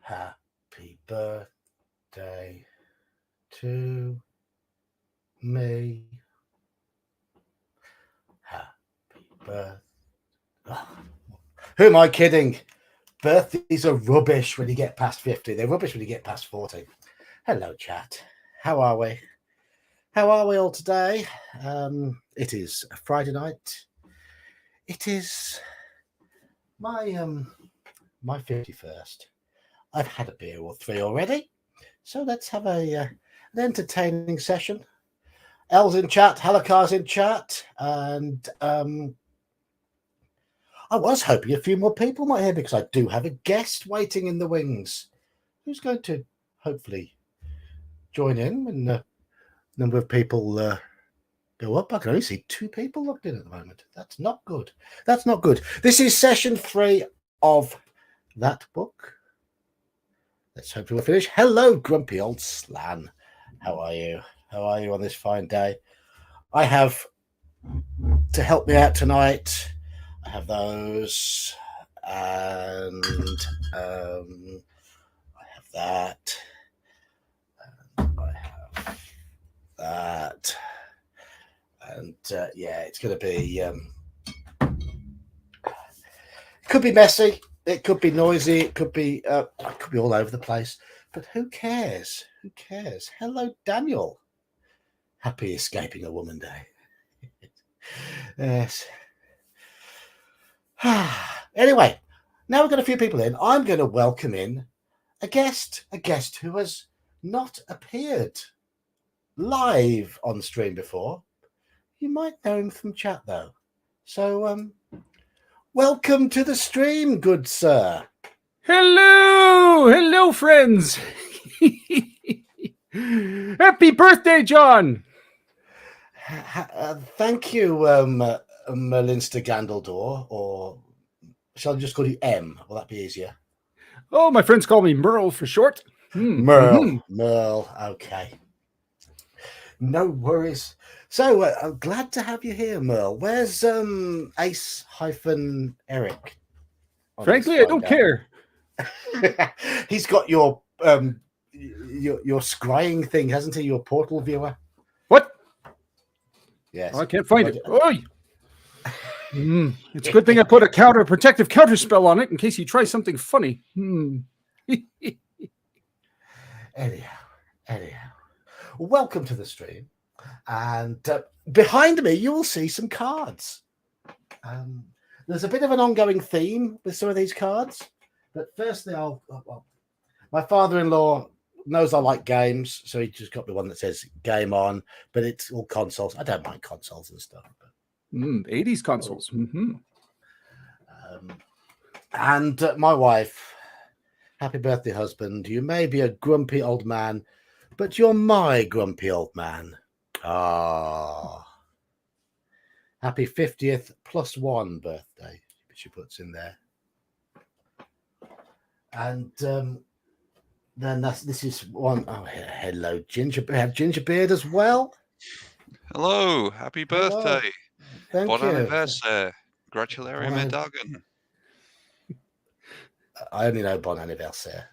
Happy birthday to me. Happy birthday. Who am I kidding? Birthdays are rubbish when you get past 50. They're rubbish when you get past 40. Hello, chat. How are we? How are we all today? It is a Friday night. It is my 51st. I've had a beer or three already. So let's have an entertaining session. Elle's in chat, Halakar's in chat, and I was hoping a few more people might hear because I do have a guest waiting in the wings who's going to hopefully join in when the number of people go up. I can only see 2 people logged in at the moment. That's not good. That's not good. This is session 3 of that book. Let's hope we'll finish. Hello, grumpy old Slan. How are you? How are you on this fine day? I have, to help me out tonight, I have those, and I have that, and I have that, and yeah, it's going to be, it could be messy, it could be noisy, it could be all over the place, but who cares? Who cares? Hello, Daniel. Happy Escaping a Woman Day. Yes. Anyway, now we've got a few people in. I'm going to welcome in a guest who has not appeared live on stream before. You might know him from chat though. So, welcome to the stream, good sir. Hello, friends. Happy birthday, John. Thank you, Melinster Gandaldor, or shall I just call you M? Will that be easier? Oh, my friends call me Merle for short. Merle, okay. No worries. So, I'm glad to have you here, Merle. Where's Ace-Eric? Frankly, I don't care. He's got your scrying thing, hasn't he? Your portal viewer. What? Yes. Oh, I can't find it. Oi! It's a good thing I put a protective counter spell on it in case he tries something funny. Anyhow, welcome to the stream. And behind me, you will see some cards. There's a bit of an ongoing theme with some of these cards. But firstly, my father-in-law knows I like games, so he just got me one that says "Game On," but it's all consoles. I don't mind consoles and stuff. But 80s consoles. And my wife, happy birthday, husband. You may be a grumpy old man, but you're my grumpy old man. Ah. Happy 50th +1 birthday, she puts in there. And then this is one. Oh, hello, Ginger. We have Gingerbeard as well. Hello, happy birthday. Thank Bon you. anniversaire. Gratulary me dagen. I only know bon anniversaire.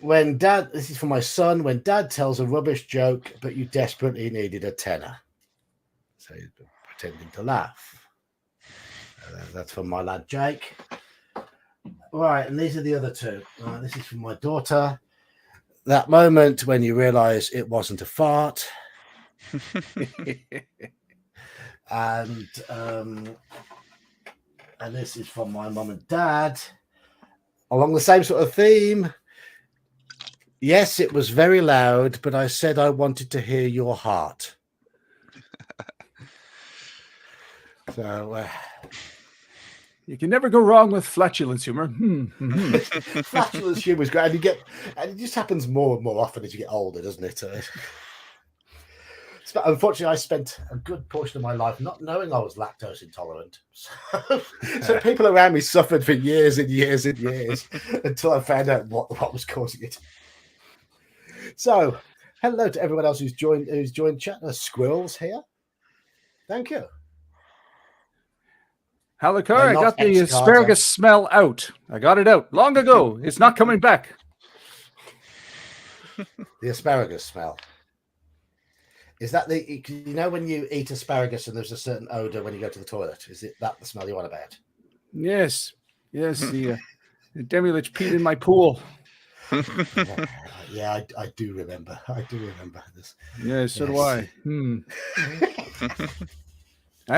When Dad, this is for my son, when Dad tells a rubbish joke, but you desperately needed a tenner. So he's pretending to laugh. That's from my lad, Jake. Right, and these are the other two. This is from my daughter. That moment when you realise it wasn't a fart. And this is from my mum and dad. Along the same sort of theme. Yes, it was very loud, but I said I wanted to hear your heart. So you can never go wrong with flatulence humor. Flatulence humor is great, and it just happens more and more often as you get older, doesn't it? Unfortunately, I spent a good portion of my life not knowing I was lactose intolerant. So people around me suffered for years and years and years until I found out what was causing it. So, hello to everyone else who's joined chat. Squirrels here. Thank you. Halakar, They're I not got the ex-Carter. asparagus smell out. I got it out long ago. It's not coming back. The asparagus smell. Is that when you eat asparagus and there's a certain odor when you go to the toilet? Is it that the smell you want about? Yes. The Demilich peed in my pool. Yeah, I do remember. I do remember this. Yes, so do I. And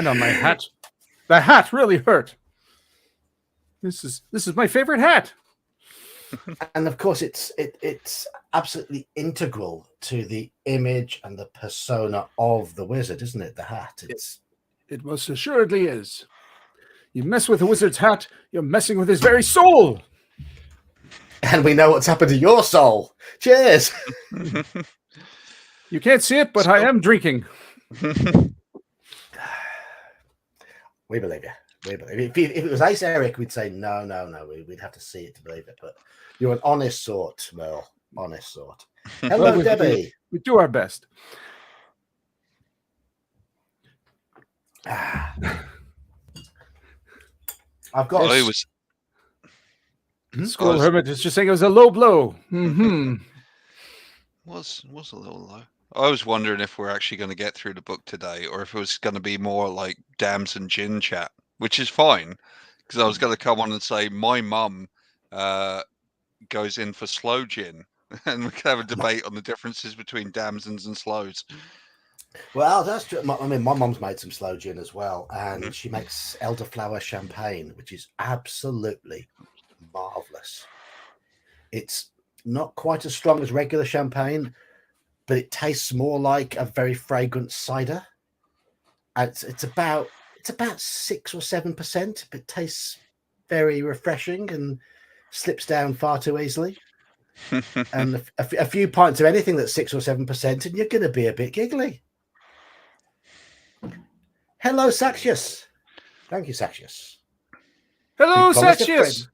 on my hat. The hat really hurt. This is my favorite hat. And of course, it's absolutely integral to the image and the persona of the wizard, isn't it? The hat. It most assuredly is. You mess with a wizard's hat, you're messing with his very soul. And we know what's happened to your soul. Cheers. You can't see it, but I am drinking. We believe you. If it was Ace Eric, we'd say no. We'd have to see it to believe it. But you're an honest sort, Merle. Honest sort. Hello, Well, Debbie. We do our best. I've got. Skull Hermit is just saying it was a low blow. Was a little low. I was wondering if we're actually going to get through the book today, or if it was going to be more like Dams and Gin chat, which is fine, because I was going to come on and say my mum goes in for slow gin, and we could have a debate on the differences between damsons and slows. Well, that's true. I mean, my mum's made some slow gin as well, and she makes elderflower champagne, which is absolutely marvelous. It's not quite as strong as regular champagne, but it tastes more like a very fragrant cider. And it's about 6 or 7%, but it tastes very refreshing and slips down far too easily. And a few pints of anything that's 6 or 7%, and you're going to be a bit giggly. Hello, Saxius. Thank you, Saxius. Hello, Saxius.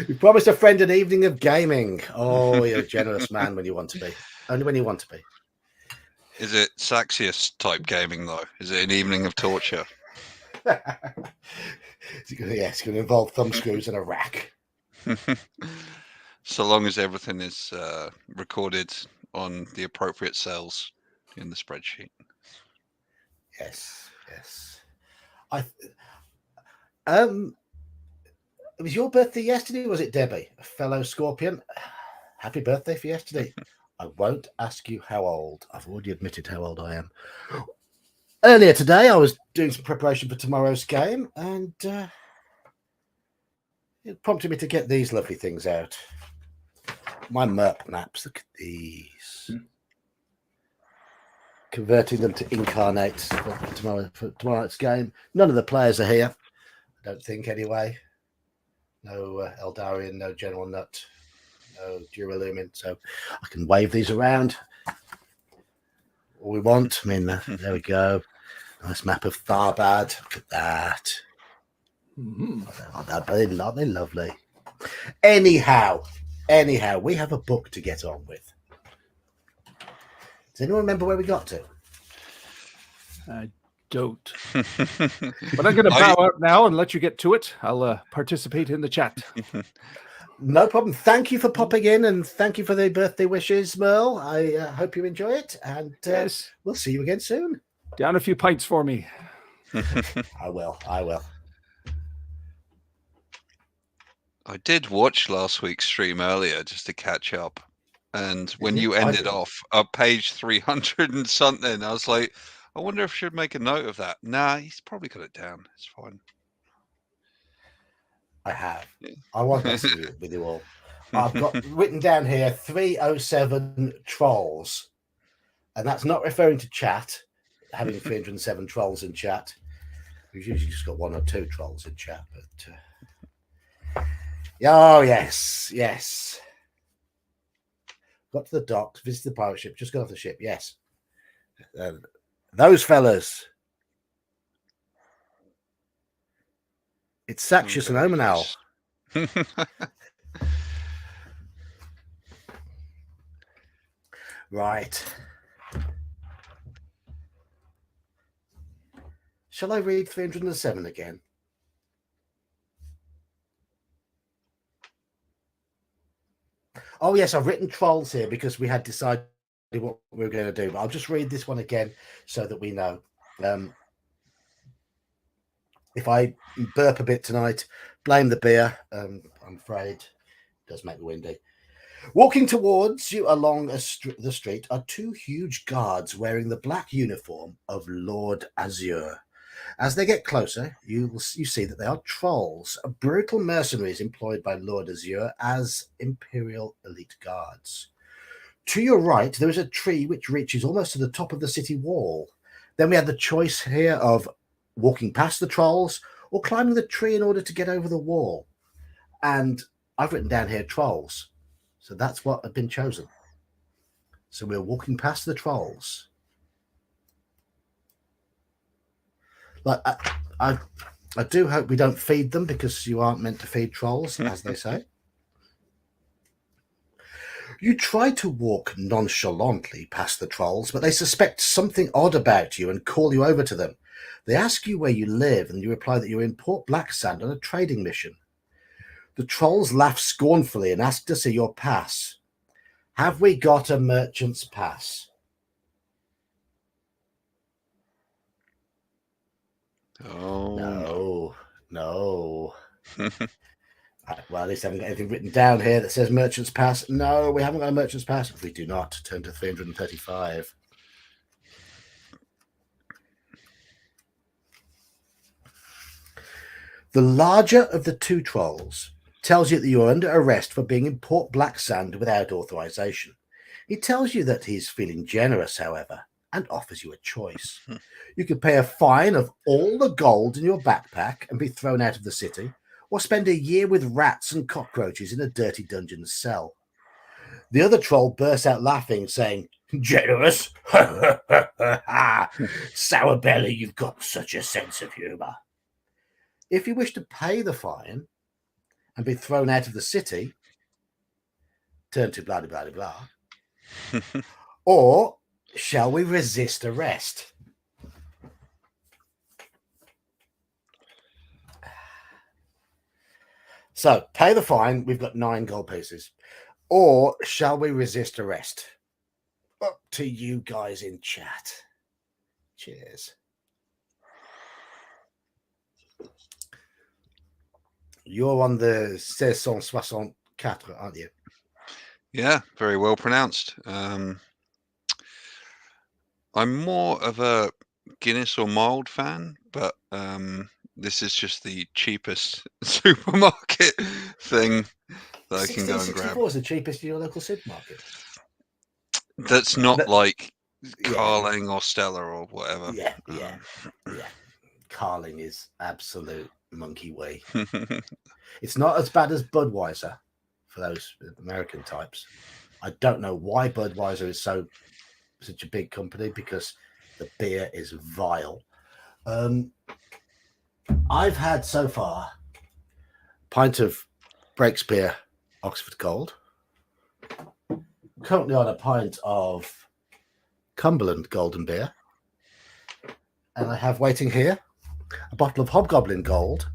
We promised a friend an evening of gaming. Oh, you're a generous man when you want to be. Only when you want to be. Is it Saxius type gaming, though? Is it an evening of torture? It's going to involve thumb screws and a rack. So long as everything is recorded on the appropriate cells in the spreadsheet. Yes. It was your birthday yesterday, was it, Debbie? A fellow Scorpion. Happy birthday for yesterday. I won't ask you how old. I've already admitted how old I am. Earlier today, I was doing some preparation for tomorrow's game, and it prompted me to get these lovely things out. My Merp maps. Look at these. Converting them to incarnates for tomorrow night's game. None of the players are here. I don't think, anyway. No Eldarian, no General Nut, no Duralumin. So I can wave these around all we want. I mean, there we go. Nice map of Tharbad. Look at that. Aren't they lovely? Anyhow, we have a book to get on with. Does anyone remember where we got to? I don't. But I'm going to bow out now and let you get to it. I'll participate in the chat. No problem. Thank you for popping in, and thank you for the birthday wishes, Merle. I hope you enjoy it, and yes. We'll see you again soon. Down a few pints for me. I will. I did watch last week's stream earlier just to catch up. And when you ended off at page 300 and something, I was like, I wonder if I should make a note of that. Nah, he's probably got it down. It's fine. I have. Yeah. I won't mess with you all. I've got written down here 307 trolls. And that's not referring to chat, having 307 trolls in chat. We've usually just got 1 or 2 trolls in chat. But oh, yes. Got to the docks, visited the pirate ship, just got off the ship. Yes. Those fellas. It's Saxius and Omanal. Right. Shall I read 307 again? Oh, yes, I've written trolls here because we had decided what we were going to do. But I'll just read this one again so that we know. If I burp a bit tonight, blame the beer. I'm afraid it does make me windy. Walking towards you along the street are two huge guards wearing the black uniform of Lord Azure. As they get closer, you see that they are trolls, brutal mercenaries employed by Lord Azure as Imperial elite guards. To your right, there is a tree which reaches almost to the top of the city wall. Then we have the choice here of walking past the trolls or climbing the tree in order to get over the wall. And I've written down here trolls. So that's what had been chosen. So we're walking past the trolls. Like I do hope we don't feed them, because you aren't meant to feed trolls, as they say. You try to walk nonchalantly past the trolls, but they suspect something odd about you and call you over to them. They ask you where you live, and you reply that you're in Port Blacksand on a trading mission. The trolls laugh scornfully and ask to see your pass. Have we got a merchant's pass? Oh, No. Well, at least I haven't got anything written down here that says merchant's pass. No, we haven't got a merchant's pass. If we do not, turn to 335. The larger of the two trolls tells you that you are under arrest for being in Port Blacksand without authorization. He tells you that he's feeling generous, however, and offers you a choice. You could pay a fine of all the gold in your backpack and be thrown out of the city, or spend a year with rats and cockroaches in a dirty dungeon cell. The other troll bursts out laughing, saying, "Generous? Sour belly, you've got such a sense of humour. If you wish to pay the fine and be thrown out of the city, turn to blah, blah, blah, blah. Or shall we resist arrest?" So, pay the fine. We've got 9 gold pieces. Or shall we resist arrest? Up to you guys in chat. Cheers. You're on the 1664, aren't you? yeah, very well pronounced. I'm more of a Guinness or mild fan, but this is just the cheapest supermarket thing that I can go and grab. 1664 is the cheapest in your local supermarket. That's not like Yeah. Carling or Stella or whatever. Yeah. Carling is absolute monkey way. It's not as bad as Budweiser for those American types. I don't know why Budweiser is such a big company, because the beer is vile. I've had so far a pint of Breakspear Oxford Gold, currently on a pint of Cumberland Golden Beer, and I have waiting here a bottle of Hobgoblin Gold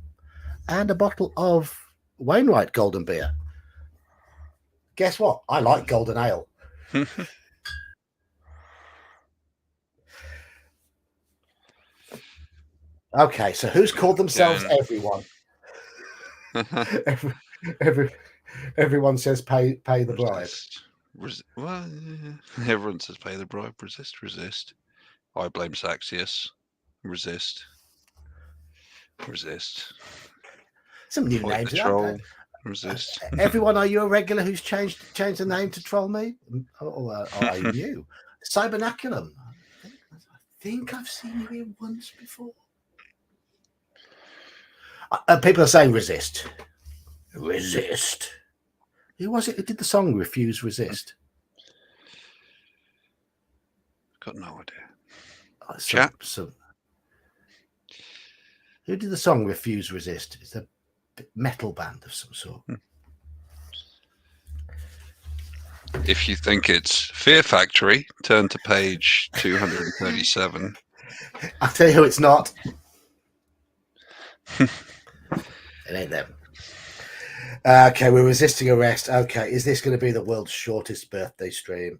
and a bottle of Wainwright Golden Beer. Guess what? I like golden ale. Okay, so who's called themselves everyone? Everyone says pay the bribe. Well, everyone says pay the bribe. Resist. I blame Saxius. Resist. Some new Fight names. the troll. Resist. Everyone, are you a regular who's changed the name to troll me? Or are you new? Cybernaculum. I think I've seen you here once before. People are saying resist. Resist. Who was it who did the song Refuse Resist? Got no idea. Chat. Who did the song Refuse Resist? It's a metal band of some sort. If you think it's Fear Factory, turn to page 237. I'll tell you who it's not. It ain't them. Okay, we're resisting arrest. Okay, is this going to be the world's shortest birthday stream?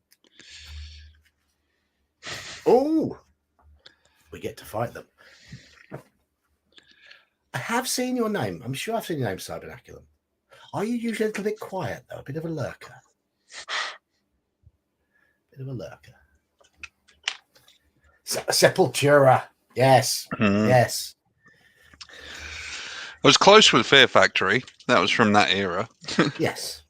Oh, we get to fight them. I have seen your name. I'm sure I've seen your name, Cybernaculum. Are you usually a little bit quiet, though? A bit of a lurker? Sepultura. Yes. Yes. I was close with Fear Factory. That was from that era. Yes.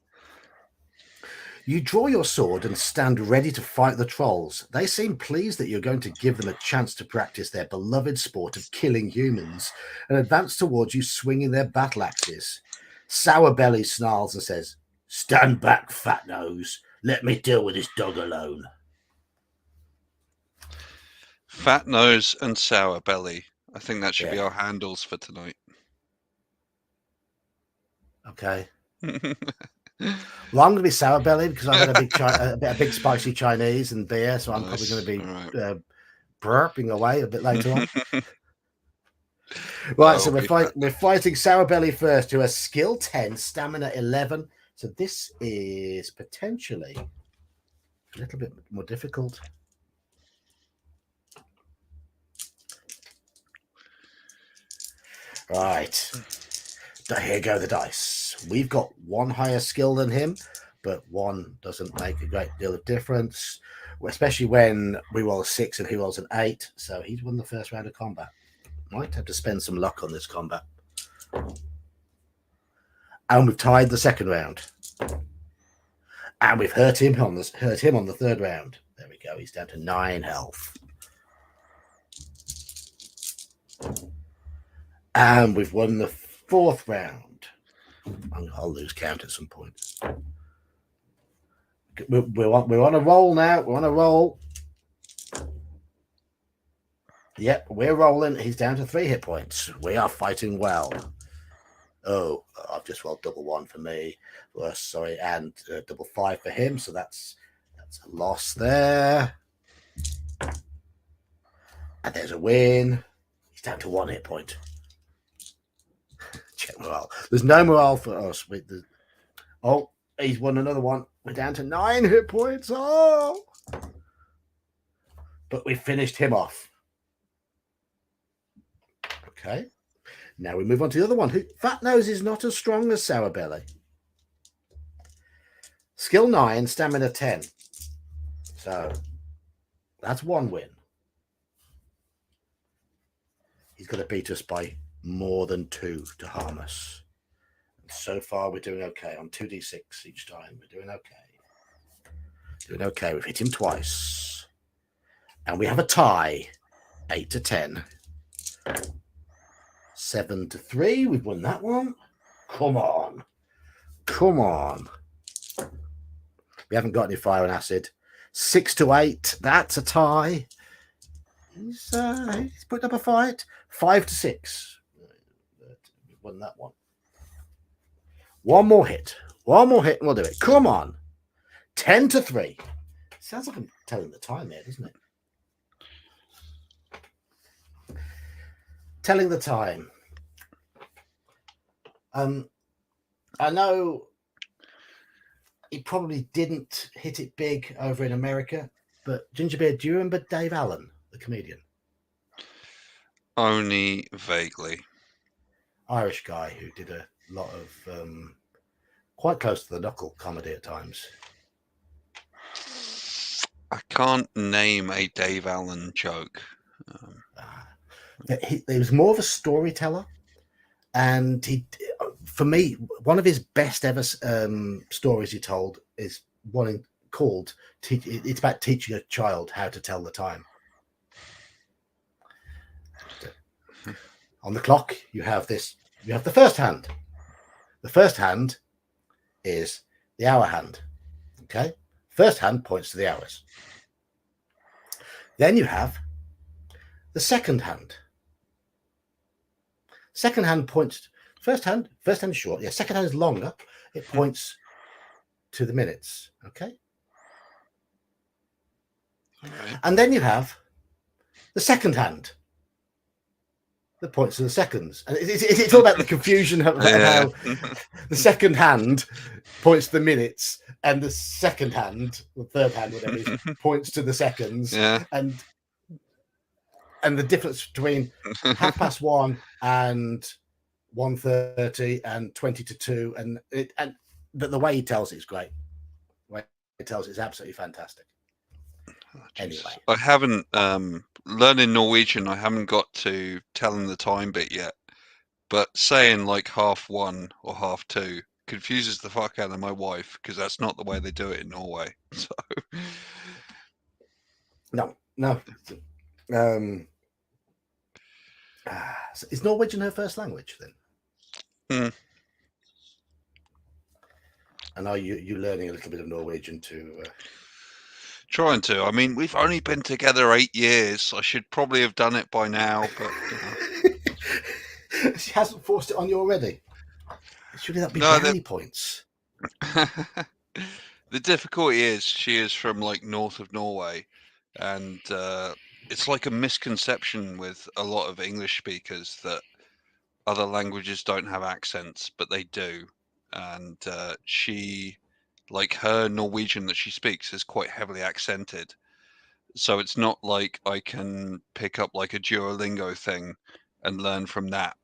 You draw your sword and stand ready to fight the trolls. They seem pleased that you're going to give them a chance to practice their beloved sport of killing humans and advance towards you swinging their battle axes. Sourbelly snarls and says, "Stand back, fat nose. Let me deal with this dog alone." Fat Nose and Sour Belly. I think that should be Yeah. our handles for tonight. Okay. Well, I'm going to be Sourbelly because I've had a big spicy Chinese and beer, so I'm probably going to be burping away a bit later on. Right, so we're fighting Sourbelly first, who has skill 10, stamina 11. So this is potentially a little bit more difficult. Right. Here go the dice. We've got one higher skill than him, but one doesn't make a great deal of difference, especially when we roll a 6 and he rolls an 8. So he's won the first round of combat. Might have to spend some luck on this combat. And we've tied the second round. And we've hurt him on the third round. There we go. He's down to 9 health. And we've won the fourth round. I'll lose count at some point. We're on a roll now. We're on a roll. Yep, we're rolling. He's down to 3 hit points. We are fighting well. Oh, I've just rolled double 1 for me. Sorry, and double 5 for him. So that's a loss there. And there's a win. He's down to 1 hit point. Check morale. There's no morale for us. Oh, he's won another one. We're down to 9 hit points. Oh, but we finished him off. Okay. Now we move on to the other one. Fat Nose is not as strong as Sourbelly. Skill 9, stamina 10. So that's 1 win. He's got to beat us by more than 2 to harm us. And so far, we're doing okay on 2d6 each time. We're doing okay. Doing okay. We've hit him twice. And we have a tie. 8 to 10. 7 to 3. We've won that one. Come on. Come on. We haven't got any fire and acid. 6 to 8. That's a tie. He's put up a fight. 5 to 6. We've won that one. One more hit. One more hit and we'll do it. Come on. 10 to 3. Sounds like I'm telling the time here, doesn't it? Telling the time. I know he probably didn't hit it big over in America, but Gingerbeard, do you remember Dave Allen, the comedian? Only vaguely. Irish guy who did a lot of quite close to the knuckle comedy at times. I can't name a Dave Allen joke. He was more of a storyteller, and for me, one of his best ever stories he told is one called it's about teaching a child how to tell the time. On the clock, you have the first hand. The first hand is the hour hand. Okay, first hand points to the hours. Then you have the second hand. Second hand points. First hand is short. Yeah, second hand is longer. It points to the minutes. Okay. All right. And then you have the second hand. that points to the seconds. And it's all about the confusion of how the second hand points to the minutes, and the second hand, the third hand, whatever it is, points to the seconds. Yeah. And the difference between 1:30 and 1:30 and 20 to 2, and the way he tells it is great. The way he tells it is absolutely fantastic. Anyway, I haven't learning Norwegian. I haven't got to telling the time bit yet, but saying like 1:30 or 2:30 confuses the fuck out of my wife because that's not the way they do it in Norway. So no. So is Norwegian her first language then? And are you learning a little bit of Norwegian too? Trying to. I mean, we've only been together 8 years. I should probably have done it by now, but She hasn't forced it on you already. Surely that'd be No, brownie points. the difficulty is she is from like north of Norway, and it's like a misconception with a lot of English speakers that other languages don't have accents, but they do. And she, like her Norwegian that she speaks is quite heavily accented. So it's not like I can pick up like a Duolingo thing and learn from that,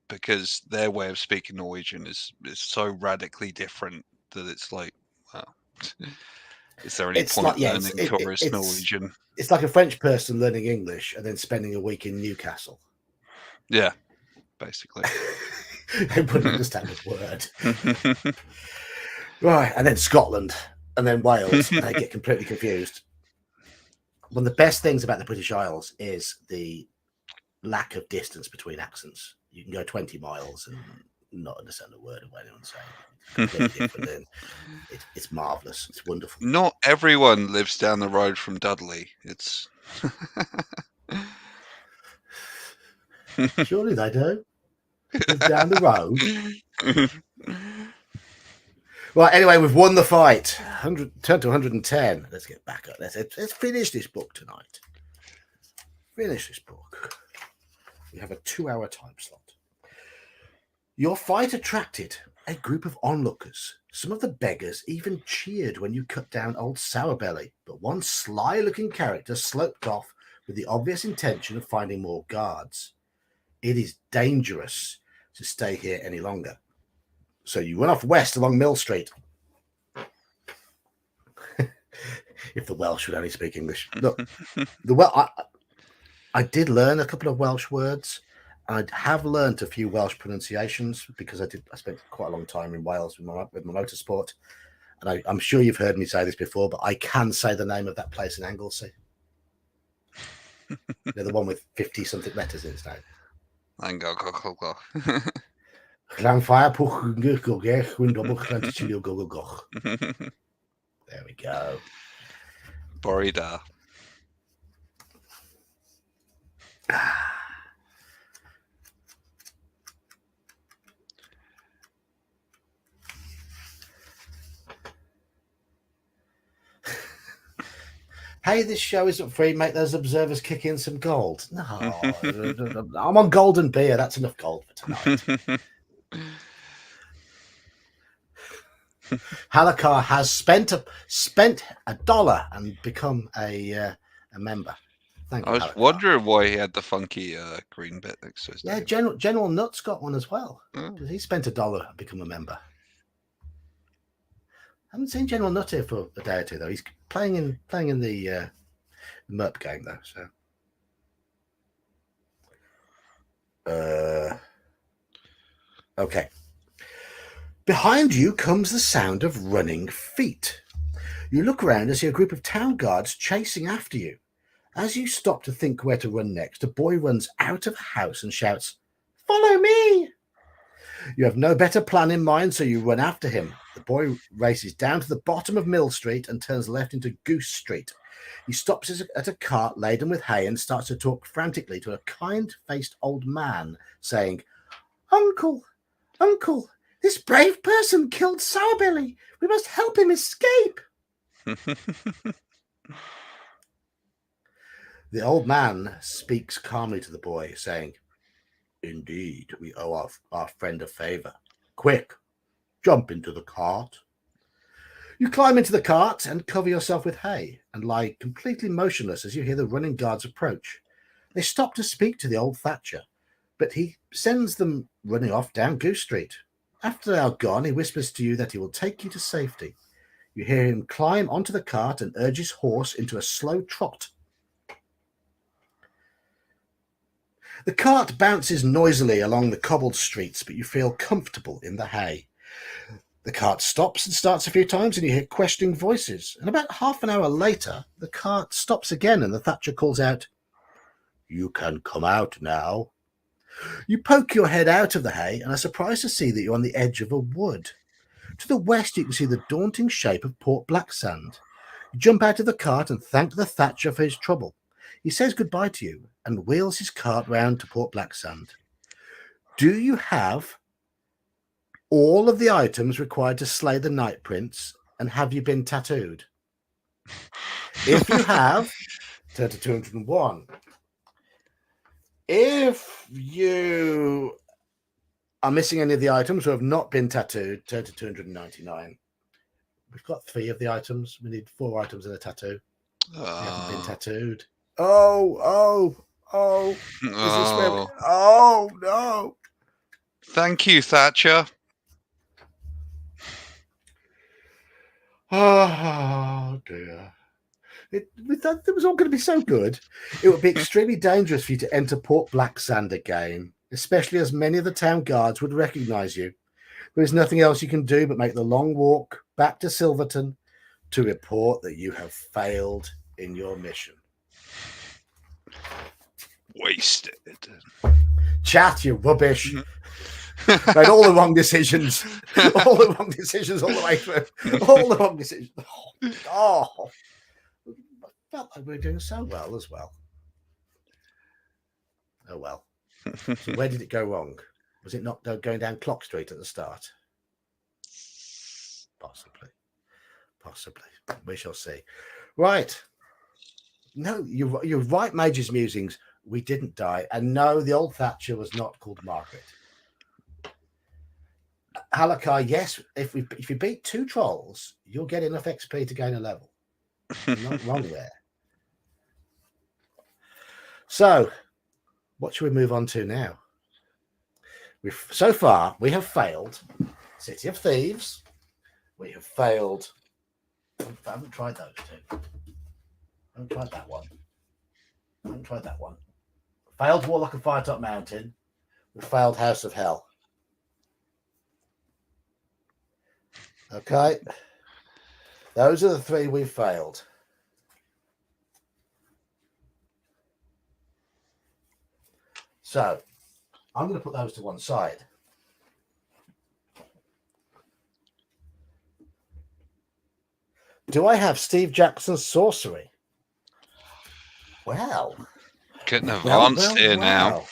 because their way of speaking Norwegian is so radically different that it's like, well, is there any point learning tourist Norwegian? It's like a French person learning English and then spending a week in Newcastle. Yeah, basically. They wouldn't understand a word. Right, and then Scotland, and then Wales, and they get completely confused. One of the best things about the British Isles is the lack of distance between accents. You can go 20 miles and not understand a word of what anyone's saying. It's completely different. It's marvellous. It's wonderful. Not everyone lives down the road from Dudley. It's surely they do. Live down the road. Right, anyway, we've won the fight. 100 turn to 110. Let's get back up. Let's finish this book tonight. Finish this book. We have a 2-hour time slot. Your fight attracted a group of onlookers. Some of the beggars even cheered when you cut down old Sourbelly, but one sly-looking character sloped off with the obvious intention of finding more guards. It is dangerous to stay here any longer. So you run off west along Mill Street. If the Welsh would only speak English. Look, I did learn a couple of Welsh words. I have learned a few Welsh pronunciations because I spent quite a long time in Wales with my motorsport. And I'm sure you've heard me say this before, but I can say the name of that place in Anglesey. They're the one with 50-something letters in its name. There we go. Borida. Hey, this show isn't free. Make those observers kick in some gold. No, I'm on golden beer. That's enough gold for tonight. Halakar has spent $1 and become a member. Thank you. I was Halakar. wondering why he had the funky green bit next to his name. General Nuts got one as well. Oh. He spent $1 and become a member. I haven't seen General Nut here for a day or two though. He's playing in the Merp game though. So, okay. Behind you comes the sound of running feet. You look around and see a group of town guards chasing after you. As you stop to think where to run next, a boy runs out of a house and shouts, "Follow me!" You have no better plan in mind, so you run after him. The boy races down to the bottom of Mill Street and turns left into Goose Street. He stops at a cart laden with hay and starts to talk frantically to a kind-faced old man, saying, Uncle, this brave person killed Sourbilly. We must help him escape." The old man speaks calmly to the boy, saying, Indeed, we owe our friend a favor. Quick, jump into the cart. You climb into the cart and cover yourself with hay and lie completely motionless as you hear the running guards approach. They stop to speak to the old Thatcher, but he sends them running off down Goose Street. After they are gone, he whispers to you that he will take you to safety. You hear him climb onto the cart and urge his horse into a slow trot. The cart bounces noisily along the cobbled streets, but you feel comfortable in the hay. The cart stops and starts a few times, and you hear questioning voices. And about half an hour later, the cart stops again, and the Thatcher calls out, "You can come out now." You poke your head out of the hay and are surprised to see that you're on the edge of a wood. To the west, you can see the daunting shape of Port Blacksand. You jump out of the cart and thank the Thatcher for his trouble. He says goodbye to you and wheels his cart round to Port Blacksand. Do you have all of the items required to slay the Night Prince, and have you been tattooed? If you have, turn to 201. If you are missing any of the items or have not been tattooed, turn to 299. We've got 3 of the items. We need 4 items in a tattoo. We haven't been tattooed. Oh. Is this where we... Oh, no. Thank you, Thatcher. Oh, dear. We thought it was all going to be so good. It would be extremely dangerous for you to enter Port Blacksand again, especially as many of the town guards would recognize you. There is nothing else you can do but make the long walk back to Silverton to report that you have failed in your mission. Wasted. Chat, you rubbish. Made all the wrong decisions. All the wrong decisions all the way through. All the wrong decisions. Oh. I felt like we were doing so well as well. Oh, well. So where did it go wrong? Was it not going down Clock Street at the start? Possibly. We shall see. Right. No, you're right, Major's Musings. We didn't die. And no, the old Thatcher was not called Margaret. Halakar, yes, if you beat 2 trolls, you'll get enough XP to gain a level. You're not wrong there. So, what should we move on to now? So far, we have failed City of Thieves. We have failed... I haven't tried those 2. I haven't tried that one. Failed Warlock of Firetop Mountain. We failed House of Hell. Okay. Those are the 3 we've failed. So, I'm going to put those to one side. Do I have Steve Jackson's Sorcery? Well. Getting advanced here now.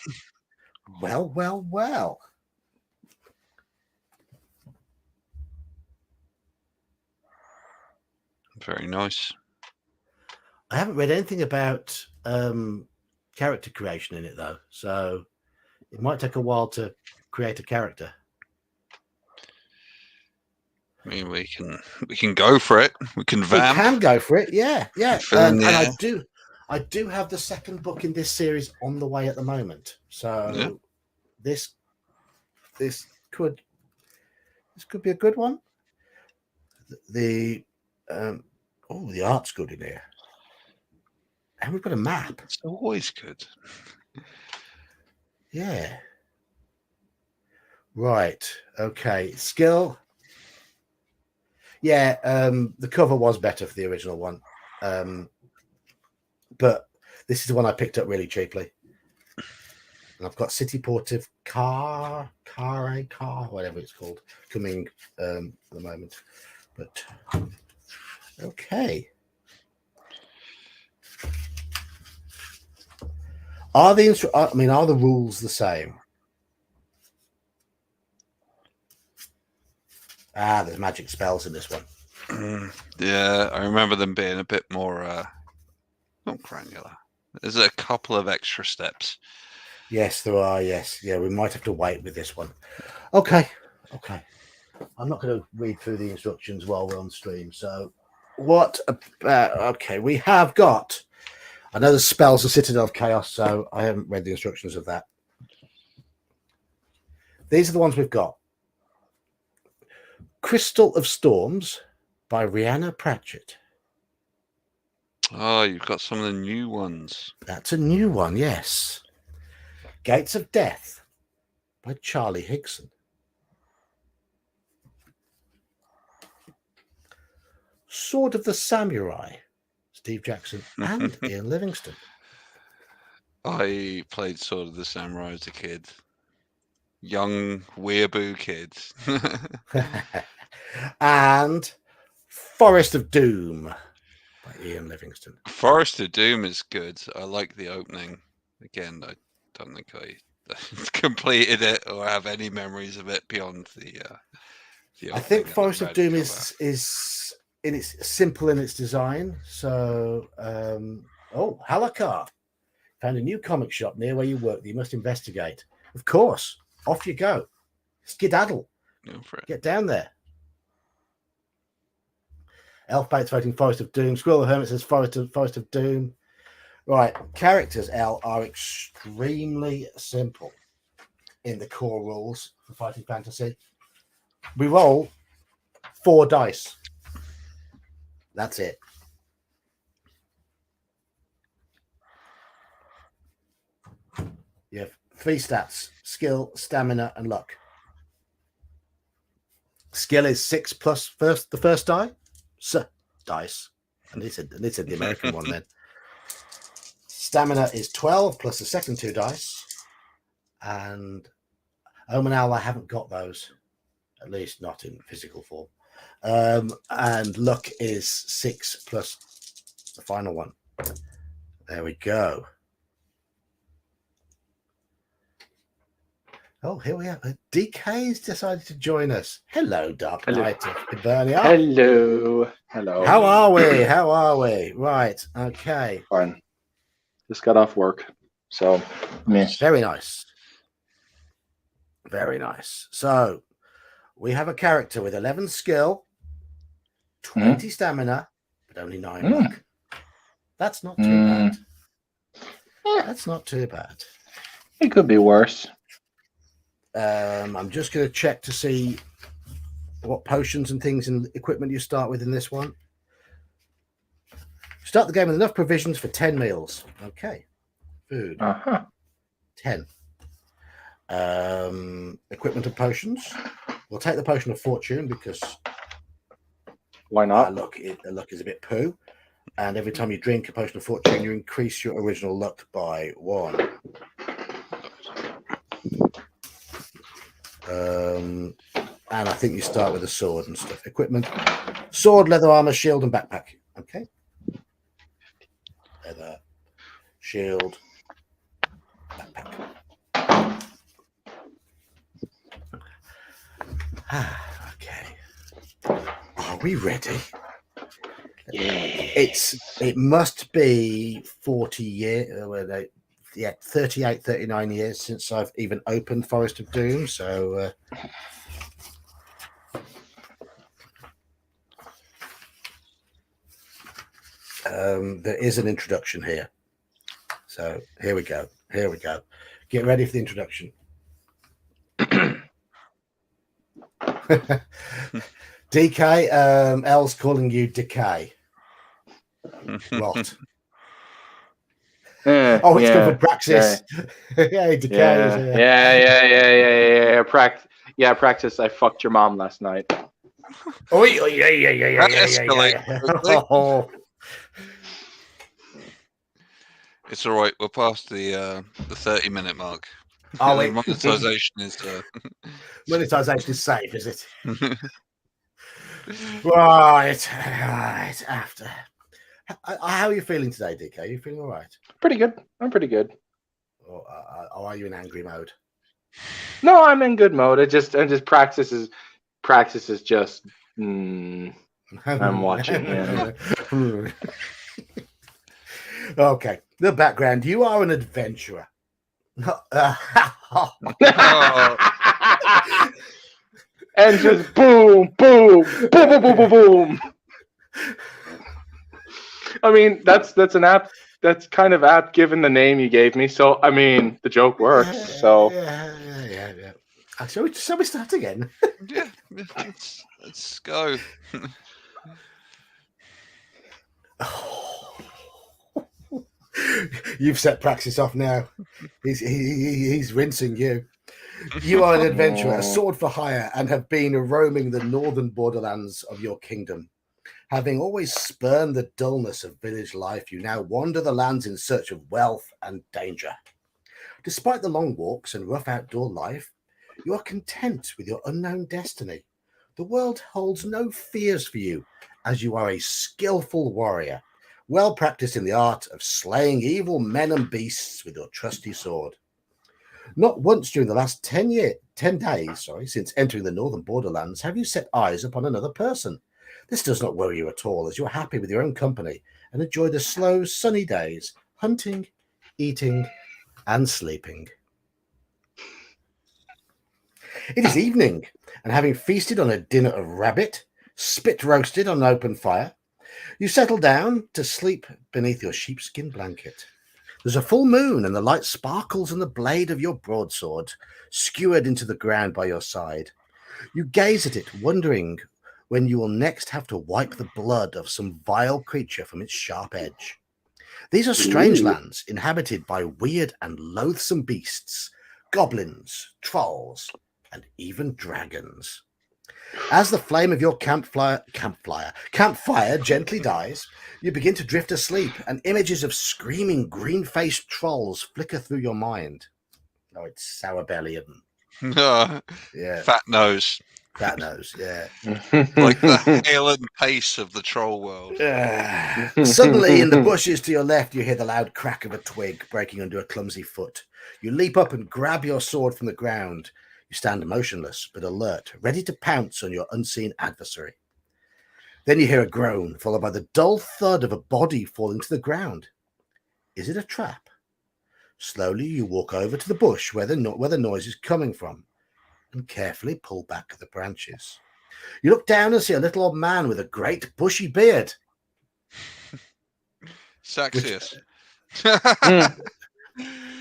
Well. Very nice. I haven't read anything about character creation in it, though. So it might take a while to create a character. I mean, we can go for it. We can vamp. We can go for it, yeah. And Yeah. I do have the second book in this series on the way at the moment. So this could be a good one. The art's good in here. And we've got a map. It's always good. Yeah. Right. Okay. Skill. Yeah, the cover was better for the original one. But this is the one I picked up really cheaply. And I've got City Port of Car, whatever it's called, coming at the moment. But okay. Are the rules the same? There's magic spells in this one. Yeah, I remember them being a bit more not granular. There's a couple of extra steps. Yes, there are. Yes, yeah. We might have to wait with this one. Okay. I'm not going to read through the instructions while we're on stream. So, what about? Okay, we have got. I know the spells are Citadel of Chaos, so I haven't read the instructions of that. These are the ones we've got. Crystal of Storms by Rhianna Pratchett. Oh, you've got some of the new ones. That's a new one, yes. Gates of Death by Charlie Higson. Sword of the Samurai, Steve Jackson and Ian Livingston. I played Sword of the Samurai as a kid. Young weeaboo kids. And Forest of Doom by Ian Livingston. Forest of Doom is good. I like the opening. Again, I don't think I completed it or have any memories of it beyond the I think opening Forest of red Doom cover. is in its simple in its design. So, Halakar found a new comic shop near where you work that you must investigate. Of course, off you go. Skedaddle. Go for it. Get down there. Elfbait's voting Forest of Doom. Squirrel the Hermit says Forest of Doom. Right, characters, L, are extremely simple in the core rules for Fighting Fantasy. We roll 4 dice. That's it. You have 3 stats: skill, stamina, and luck. Skill is 6 plus the first die. Dice. And they said the American one then. Stamina is 12 plus the second 2 dice. And Omen Owl, I haven't got those. At least not in physical form. And luck is 6 plus the final one. There we go. Oh, here we are. DK's decided to join us. Hello, Dark Knight of Hibernia. Hello. How are we? Right. Okay. Fine. Just got off work. So, Very nice. Very nice. So, we have a character with 11 skill, 20 stamina, but only 9 luck. That's not too bad. That's not too bad. It could be worse. I'm just going to check to see what potions and things and equipment you start with in this one. Start the game with enough provisions for 10 meals. Okay. Food. 10. Equipment and potions. We'll take the potion of fortune because why not? The luck is a bit poo. And every time you drink a potion of fortune, you increase your original luck by 1. And I think you start with a sword and stuff. Equipment: sword, leather armor, shield, and backpack. Okay. Leather, shield, backpack. Okay. Are we ready? Yeah. It must be 40 years. 38, 39 years since I've even opened Forest of Doom. So there is an introduction here. So here we go. Get ready for the introduction. DK, L's calling you Decay. Rot. It's good for Praxis. Yeah, Decay. Yeah. Praxis. I fucked your mom last night. Oh, yeah. It's all right. We're past the 30-minute mark. Monetization is safe, is it? Right. After. How are you feeling today, DK? Are you feeling all right? Pretty good. I'm pretty good. Or are you in angry mode? No, I'm in good mode. Praxis is just. I'm watching. Yeah. Okay. The background: you are an adventurer. And just boom, boom, boom, boom, boom, boom, boom. I mean, that's an apt. That's kind of apt given the name you gave me. So I mean, the joke works. So yeah. Shall we start again? Yeah, let's go. You've set Praxis off now. He's rinsing you. You are an adventurer, a sword for hire, and have been roaming the northern borderlands of your kingdom. Having always spurned the dullness of village life, you now wander the lands in search of wealth and danger. Despite the long walks and rough outdoor life, you are content with your unknown destiny. The world holds no fears for you, as you are a skillful warrior, well practiced in the art of slaying evil men and beasts with your trusty sword. Not once during the last 10 days, since entering the northern borderlands, have you set eyes upon another person. This does not worry you at all, as you are happy with your own company and enjoy the slow, sunny days, hunting, eating, and sleeping. It is evening, and having feasted on a dinner of rabbit, spit roasted on an open fire, you settle down to sleep beneath your sheepskin blanket. There's a full moon, and the light sparkles on the blade of your broadsword, skewered into the ground by your side. You gaze at it, wondering when you will next have to wipe the blood of some vile creature from its sharp edge. These are strange lands, inhabited by weird and loathsome beasts, goblins, trolls, and even dragons. As the flame of your campfire gently dies, you begin to drift asleep, and images of screaming green-faced trolls flicker through your mind. Oh, it's sour belly and yeah, Fat nose. Fat nose, yeah. Like the hail and pace of the troll world. Suddenly, in the bushes to your left, you hear the loud crack of a twig breaking under a clumsy foot. You leap up and grab your sword from the ground. You stand motionless but alert, ready to pounce on your unseen adversary. Then you hear a groan, followed by the dull thud of a body falling to the ground. Is it a trap? Slowly, you walk over to the bush where the noise is coming from, and carefully pull back the branches. You look down and see a little old man with a great bushy beard. Saxius.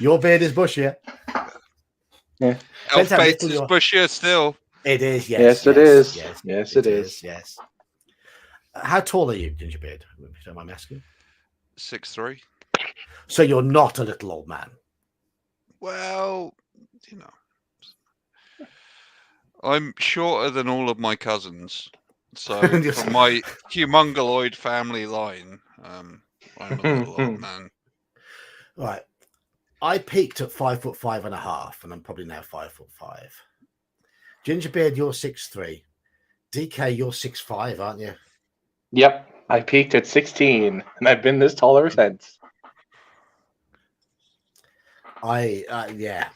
Your beard is bushier. Yeah. Elf-Bates is bushier still. It is, yes. Yes, it is. Yes, it is. Yes. How tall are you, Gingerbeard? If you don't mind me asking. 6'3". So you're not a little old man. Well, you know, I'm shorter than all of my cousins. So from my humongoloid family line, I'm a little old man. Right. I peaked at 5'5.5", and I'm probably now 5'5". Gingerbeard, you're 6'3". DK, you're 6'5", aren't you? Yep. I peaked at 16, and I've been this tall ever since. Yeah.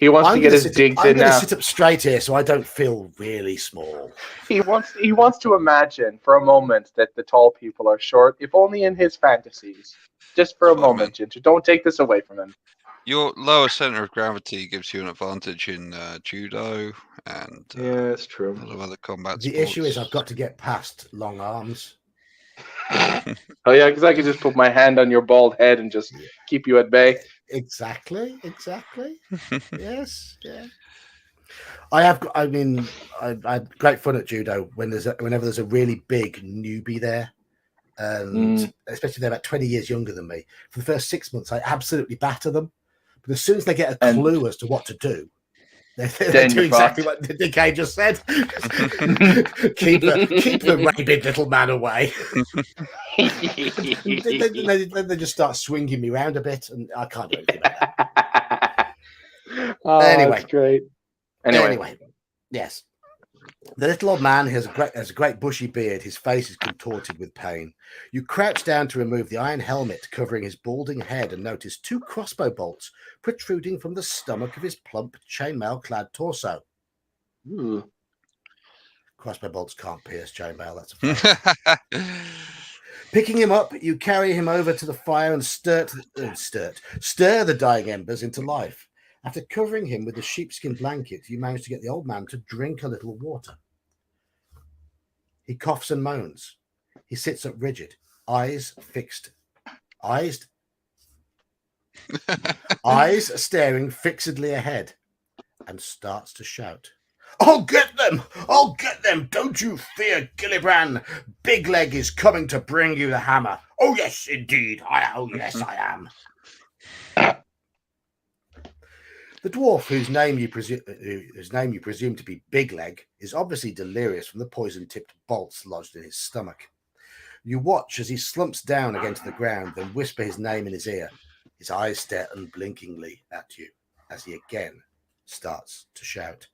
He wants to get his digs in now. I'm going to sit up straight here so I don't feel really small. He wants to imagine for a moment that the tall people are short, if only in his fantasies. Just for a moment, Ginger. Don't take this away from him. Your lower center of gravity gives you an advantage in judo and yeah, that's true. A lot of other combat The sports. issue is I've got to get past long arms. Oh yeah, because I could just put my hand on your bald head and just keep you at bay. Exactly. Yes, yeah. I had great fun at judo whenever there's a really big newbie there, and especially they're about 20 years younger than me. For the first 6 months, I absolutely batter them, but as soon as they get a clue as to what to do, they do exactly what the DK just said. keep the rabid little man away. they just start swinging me around a bit, and I can't do anything about that. Anyway, that's great. Anyway, yes. The little old man has a great bushy beard. His face is contorted with pain. You crouch down to remove the iron helmet covering his balding head and notice 2 crossbow bolts protruding from the stomach of his plump, chainmail-clad torso. Crossbow bolts can't pierce chainmail, that's a fact. Picking him up, you carry him over to the fire and stir the dying embers into life. After covering him with the sheepskin blanket, you manage to get the old man to drink a little water. He coughs and moans. He sits up rigid, eyes staring fixedly ahead, and starts to shout. I'll get them! I'll get them! Don't you fear, Gillibrand! Big Leg is coming to bring you the hammer. Oh, yes, indeed. Yes, I am. The dwarf, whose name you presume to be Big Leg, is obviously delirious from the poison-tipped bolts lodged in his stomach. You watch as he slumps down against the ground, then whisper his name in his ear. His eyes stare unblinkingly at you as he again starts to shout.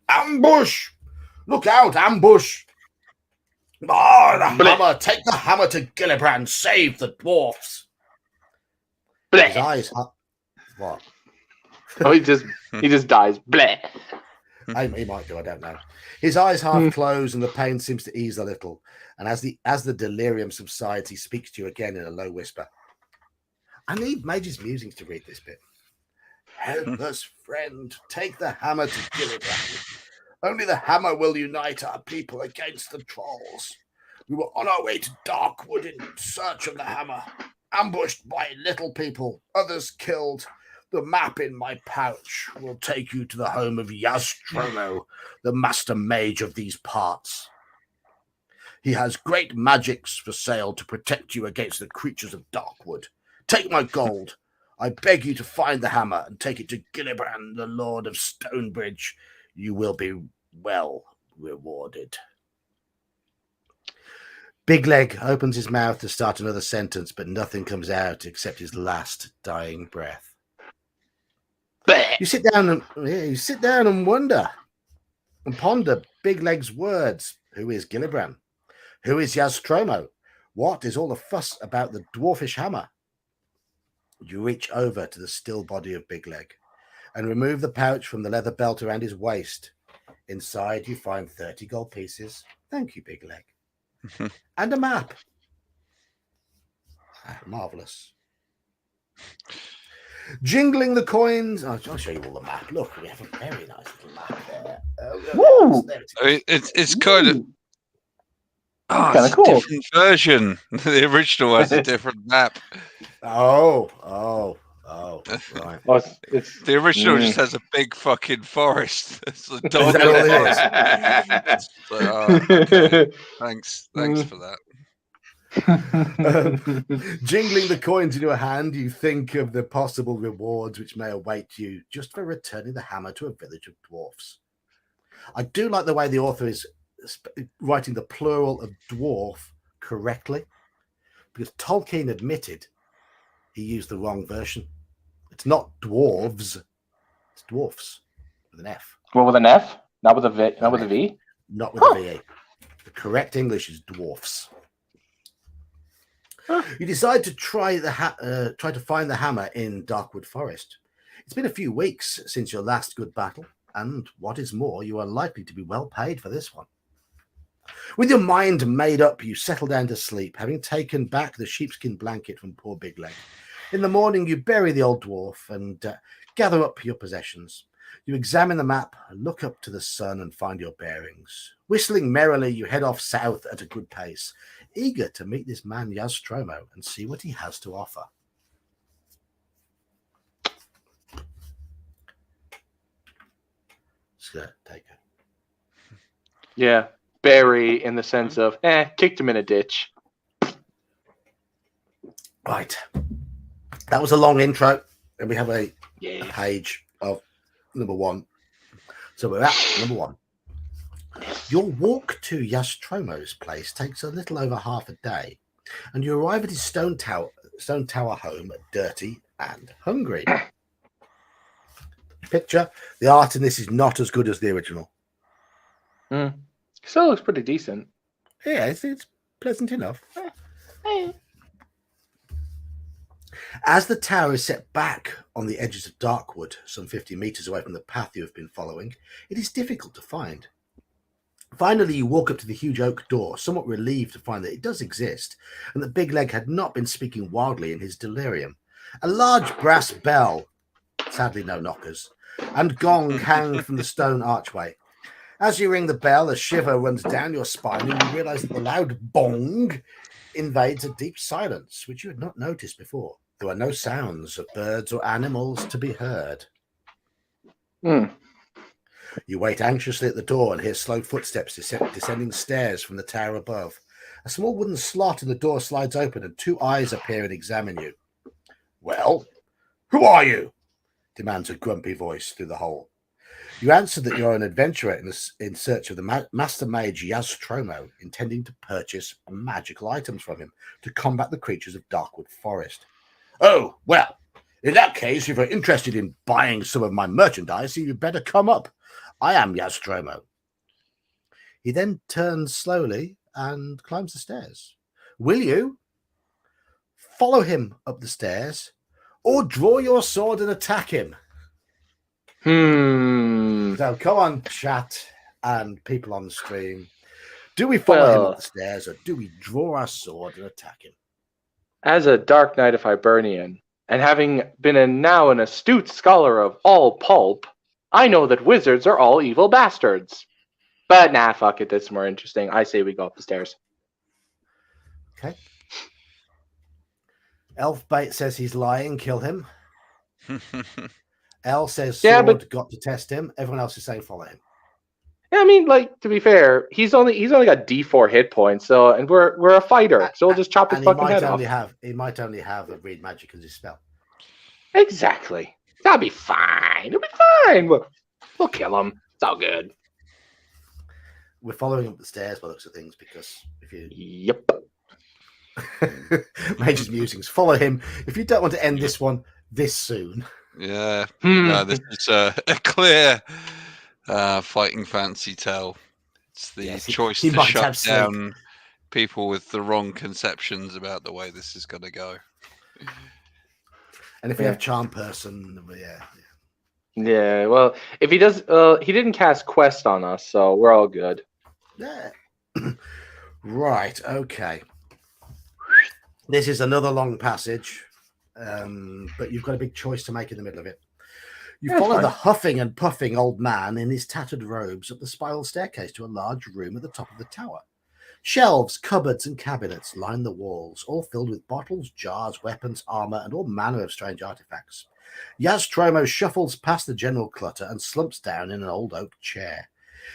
Ambush! Look out, ambush! Ah, the hammer! Take the hammer to Gillibrand! Save the dwarfs! His eyes... What? Oh, he just dies. Bleh. He might do, I don't know. His eyes half close and the pain seems to ease a little. And as the delirium subsides, he speaks to you again in a low whisper. I need Mage's Musings to read this bit. Help us, friend. Take the hammer to Gillibrand. Only the hammer will unite our people against the trolls. We were on our way to Darkwood in search of the hammer. Ambushed by little people, others killed. The map in my pouch will take you to the home of Yaztrono, the master mage of these parts. He has great magics for sale to protect you against the creatures of Darkwood. Take my gold. I beg you to find the hammer and take it to Gillibrand, the Lord of Stonebridge. You will be well rewarded. Big Leg opens his mouth to start another sentence, but nothing comes out except his last dying breath. You sit down and wonder and ponder Big Leg's words. Who is Gillibrand? Who is Yaztromo? What is all the fuss about the dwarfish hammer? You reach over to the still body of Big Leg and remove the pouch from the leather belt around his waist. Inside, you find 30 gold pieces. Thank you, Big Leg. And a map. Marvelous. Jingling the coins. I'll show you all the map. Look, we have a very nice little map there. It's kind of... Oh, kind it's of cool. a different version. The original has a different map. Oh, right. Well, it's The original just has a big fucking forest. It's a dog. Is that all it is? Okay. Thanks for that. Jingling the coins in your hand, you think of the possible rewards which may await you just for returning the hammer to a village of dwarfs. I do like the way the author is writing the plural of dwarf correctly, because Tolkien admitted he used the wrong version. It's not dwarves, it's dwarfs with an F. Well, with an F, not with a V. Not with a V. Not with a VA. The correct English is dwarfs. You decide to try to find the hammer in Darkwood Forest. It's been a few weeks since your last good battle, and what is more, you are likely to be well paid for this one. With your mind made up, you settle down to sleep, having taken back the sheepskin blanket from poor Big Leg. In the morning, you bury the old dwarf and gather up your possessions. You examine the map, look up to the sun and find your bearings. Whistling merrily, you head off south at a good pace, eager to meet this man Yaztromo and see what he has to offer. Take it. Yeah, bury in the sense of kicked him in a ditch. Right. That was a long intro, and we have a page of number one. So we're at number one. Your walk to Yaztromo's place takes a little over half a day, and you arrive at his stone tower home, dirty and hungry. Picture, the art in this is not as good as the original. Still looks pretty decent. Yeah, it's pleasant enough. As the tower is set back on the edges of Darkwood, some 50 meters away from the path you have been following, it is difficult to find. Finally, you walk up to the huge oak door, somewhat relieved to find that it does exist, and that Big Leg had not been speaking wildly in his delirium. A large brass bell, sadly no knockers, and gong hang from the stone archway. As you ring the bell, a shiver runs down your spine, and you realize that the loud bong invades a deep silence, which you had not noticed before. There are no sounds of birds or animals to be heard. You wait anxiously at the door and hear slow footsteps descending stairs from the tower above. A small wooden slot in the door slides open and two eyes appear and examine you. Well, who are you? Demands a grumpy voice through the hole. You answer that you're an adventurer in search of the master mage Yaztromo, intending to purchase magical items from him to combat the creatures of Darkwood Forest. Oh, well, in that case, if you're interested in buying some of my merchandise, you'd better come up. I am Yaztromo. He then turns slowly and climbs the stairs. Will you follow him up the stairs or draw your sword and attack him? So come on, chat and people on the stream. Do we follow him up the stairs or do we draw our sword and attack him? As a Dark Knight of Hibernian, and having been now an astute scholar of all pulp, I know that wizards are all evil bastards. But nah, fuck it, that's more interesting. I say we go up the stairs. Okay. Elfbait says he's lying, kill him. El says sword, got to test him. Everyone else is saying follow him. Yeah, I mean, like, to be fair, he's only got D4 hit points, so and we're a fighter, so we'll just chop his fucking head off. He might only have a read magic as his spell. Exactly. That'll be fine. It'll be fine. We'll kill him. It's all good. We're following up the stairs by the looks of things because if you Yep. Mage's musings. Follow him. If you don't want to end this one this soon. Yeah. No, this is a clear fighting fancy tale. It's the choice to shut down people with the wrong conceptions about the way this is going to go. And if we have charm person, Yeah, well, if he does, he didn't cast Quest on us, so we're all good. Yeah. Right, okay. This is another long passage, but you've got a big choice to make in the middle of it. You follow the huffing and puffing old man in his tattered robes up the spiral staircase to a large room at the top of the tower. Shelves, cupboards, and cabinets line the walls, all filled with bottles, jars, weapons, armor, and all manner of strange artifacts. Yaztromo shuffles past the general clutter and slumps down in an old oak chair.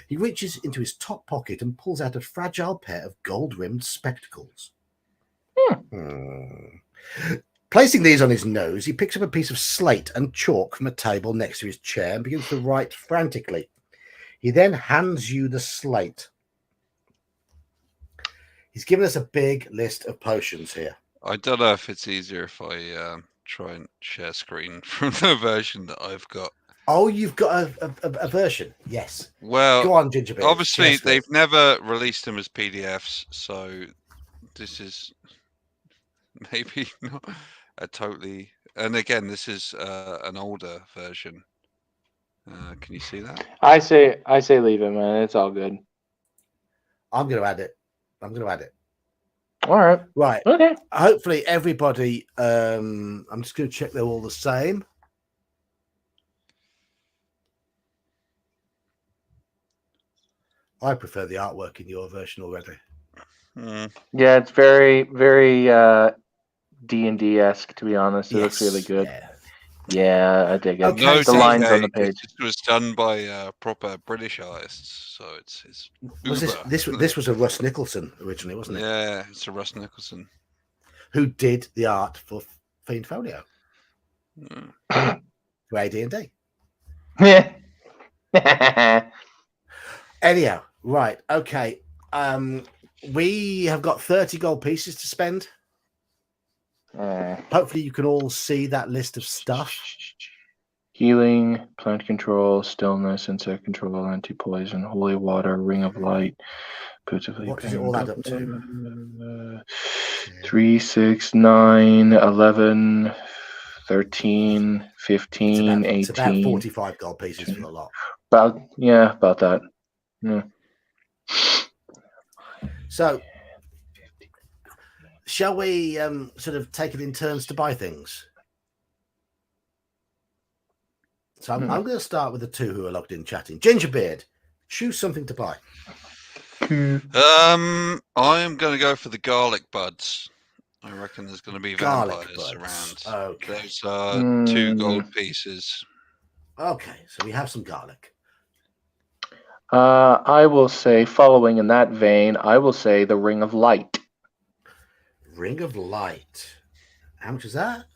He reaches into his top pocket and pulls out a fragile pair of gold-rimmed spectacles. Placing these on his nose, he picks up a piece of slate and chalk from a table next to his chair and begins to write frantically. He then hands you the slate. He's given us a big list of potions here. I don't know if it's easier if I try and share screen from the version that I've got. Oh, you've got a version? Yes. Well, go on, Gingerbeard. Obviously, they've never released them as PDFs, so this is maybe not a totally... And again, this is an older version. Can you see that? I say leave it, man. It's all good. I'm going to add it. All right. Right. Okay. Hopefully everybody, I'm just going to check they're all the same. I prefer the artwork in your version already. Yeah, it's very, very D&D-esque, to be honest. It looks really good. Yeah, I dig it. Okay, the lines on the page. It was done by proper British artists, so it's this was a Russ Nicholson originally, wasn't it? Yeah, it's a Russ Nicholson who did the art for Fiend Folio for AD&D. Yeah. Anyhow, right, okay. We have got 30 gold pieces to spend. Hopefully you can all see that list of stuff. Healing, plant control, stillness, insect control, anti-poison, holy water, ring of light. What does it all add up to? 3, 6, 9, 11, 13, 15, 18. It's about 45 gold pieces for a lot. About that. Yeah. So, shall we sort of take it in turns to buy things? So I'm going to start with the two who are logged in chatting. Gingerbeard, choose something to buy. I am going to go for the garlic buds. I reckon there's going to be Garlic vampires buds. around. Okay. Those are 2 gold pieces. Okay, so we have some garlic. I will say, following in that vein, I will say the Ring of Light. Ring of Light. How much is that?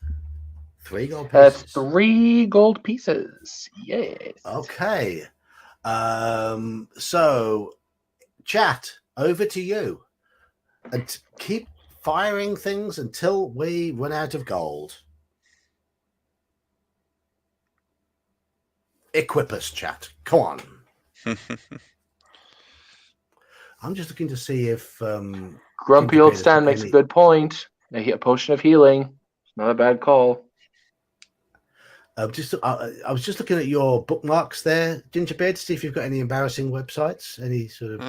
3 gold That's pieces. 3 gold pieces. Yes. Okay. So, chat, over to you. And keep firing things until we run out of gold. Equip us, chat. Come on. I'm just looking to see if Grumpy old Gingerbeard has Stan got makes any... a good point. A potion of healing. Not a bad call. I was just looking at your bookmarks there, Gingerbeard, to see if you've got any embarrassing websites. Any sort of...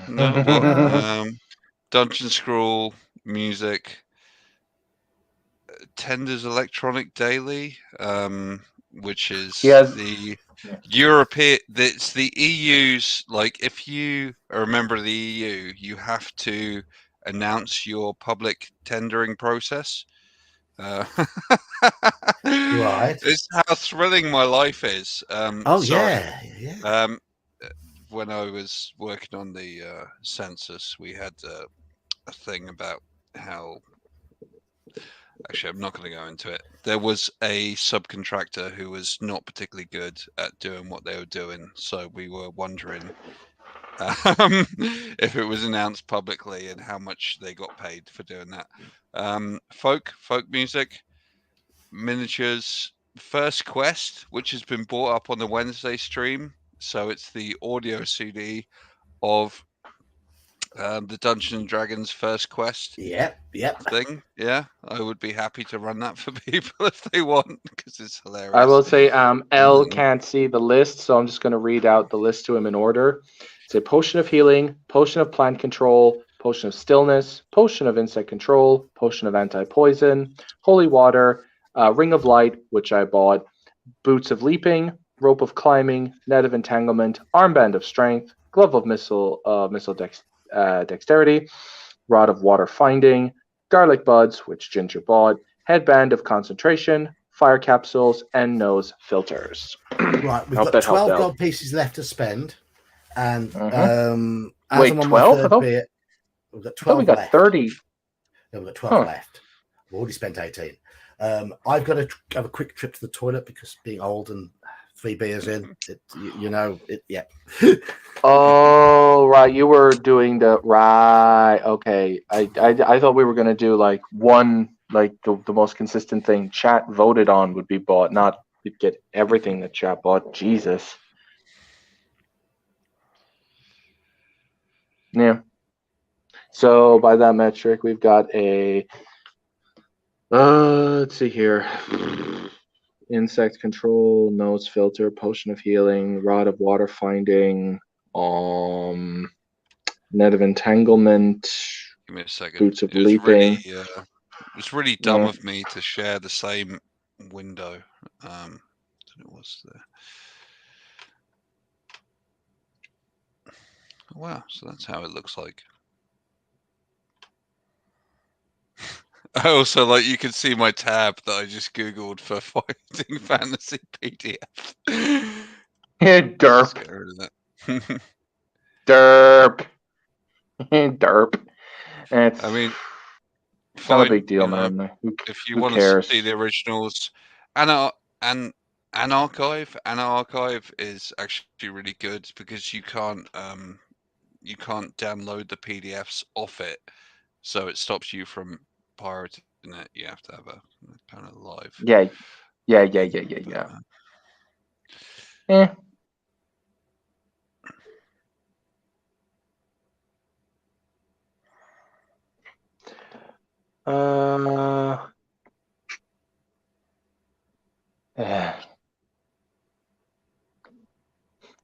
No, what? Dungeon Scroll, music, Tender's Electronic Daily, which is the European. It's the EU's. Like, if you are a member of the EU, you have to announce your public tendering process. Right. It's how thrilling my life is. Sorry. Yeah. When I was working on the census, we had a thing about how. Actually, I'm not going to go into it. There was a subcontractor who was not particularly good at doing what they were doing, so we were wondering if it was announced publicly and how much they got paid for doing that. Folk music, miniatures, First Quest, which has been brought up on the Wednesday stream. So it's the audio CD of the Dungeons and Dragons First Quest. Yep. Thing. Yeah, I would be happy to run that for people if they want, because it's hilarious. I will say L can't see the list, so I'm just going to read out the list to him in order. It's a potion of healing, potion of plant control, potion of stillness, potion of insect control, potion of anti-poison, holy water, ring of light, which I bought, boots of leaping, rope of climbing, net of entanglement, armband of strength, glove of missile dexterity, rod of water finding, garlic buds, which Ginger bought, headband of concentration, fire capsules, and nose filters. Right, we've got 12 gold pieces left to spend. And wait, I'm on 12? my third beer, we've got 12 we got left. 30. No, we've got 12 left. We've already spent 18. I've got to have a quick trip to the toilet because being old and 3 beers in, yeah. Oh, right. You were doing the right. Okay. I thought we were going to do like one, like the most consistent thing chat voted on would be bought, not get everything that chat bought. Jesus. Yeah. So by that metric, we've got a, let's see here. Insect control, nose filter, potion of healing, rod of water finding, net of entanglement. Give me a second. Boots of leaping. It was really dumb of me to share the same window. It was there. Oh, wow, so that's how it looks like. I also you can see my tab that I just googled for fighting fantasy PDF. Derp. Derp. Derp. I mean, it's not a big deal, man. If you want to see the originals, and an archive is actually really good because you can't download the PDFs off it, so it stops you from pirating it. You have to have a kind of live. Yeah.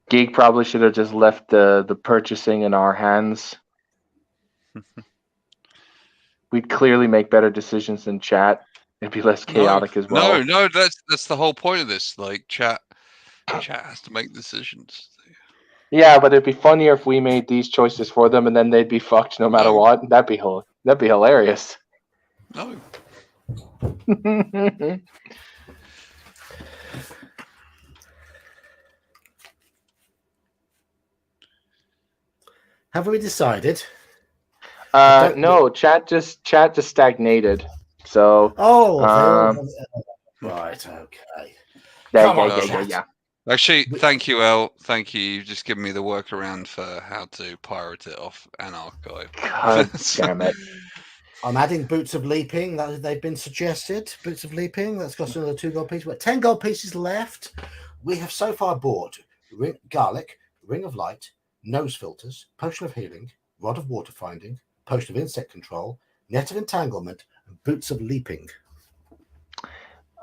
Geek probably should have just left the purchasing in our hands. We'd clearly make better decisions than chat. It'd be less chaotic as well. No, that's the whole point of this. Like chat has to make decisions. Yeah, but it'd be funnier if we made these choices for them, and then they'd be fucked no matter No. what. That'd be hilarious. No. Have we decided? don't No, chat just stagnated. So Oh, Um, right. Okay. yeah, Come on, yeah. chat. Actually, thank you, El. Thank you. You've just given me the workaround for how to pirate it off an archive. God damn it. I'm adding boots of leaping. That they've been suggested. Boots of leaping. That's cost another 2 gold pieces. But 10 gold pieces left. We have so far bought garlic, ring of light, nose filters, potion of healing, rod of water finding, potion of insect control, net of entanglement, and boots of leaping.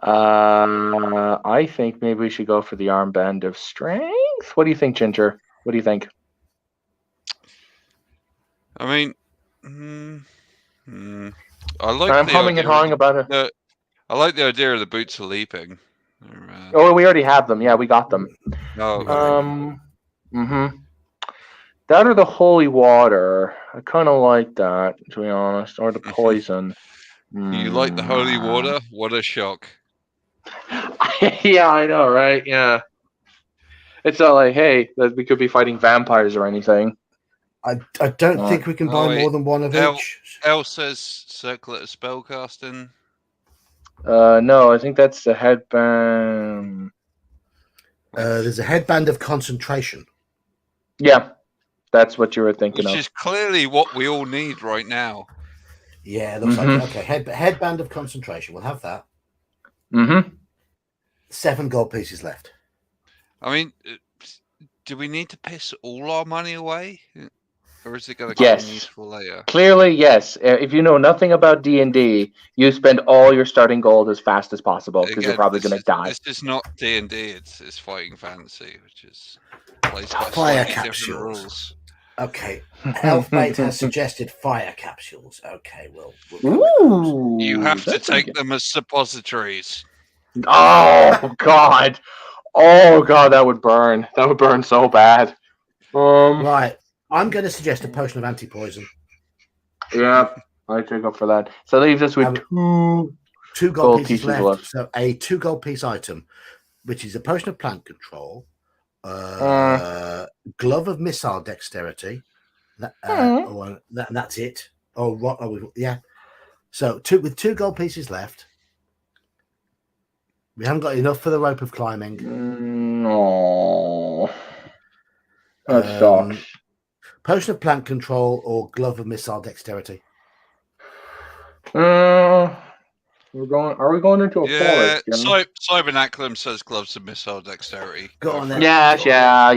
I think maybe we should go for the armband of strength. What do you think, Ginger? What do you think? I mean, I like. I'm the humming and idea hawing of about it. I like the idea of the boots of leaping. Oh, we already have them. Yeah, we got them. No, That or the holy water. I kind of like that, to be honest. Or the poison. you like the holy water? What a shock! Yeah, I know, right? Yeah. It's not like, hey, that we could be fighting vampires or anything. I don't think we can buy more than one of each. El says circlet of spellcasting. No, I think that's the headband. There's a headband of concentration. Yeah, that's what you were thinking Which of. is clearly what we all need right now. Yeah, it looks like okay. Headband of concentration. We'll have that. 7 gold pieces left. I mean, do we need to piss all our money away, or is it going to Yes. come useful later? Clearly, yes. If you know nothing about D&D, you spend all your starting gold as fast as possible because you're Again, probably going to die. This is not D&D. It's fighting fantasy, which is plays by Fire slightly different capsules. rules. Okay. Elfmate has suggested fire capsules. Okay, we'll Ooh, You have to that's take good. them as suppositories. Oh God! Oh God, that would burn. That would burn so bad. Right. I'm going to suggest a potion of anti-poison. Yeah, I take up for that. So that leaves us with 2 gold pieces left. So a 2 gold piece item, which is a potion of plant control, glove of missile dexterity. That's it. Oh, what? Yeah. So with 2 gold pieces left. We haven't got enough for the rope of climbing. No, that sucks. Potion of plant control or glove of missile dexterity. Are we going into a Yeah, forest? Cybernaculum says gloves of missile dexterity. Go on then. Yeah. Yeah.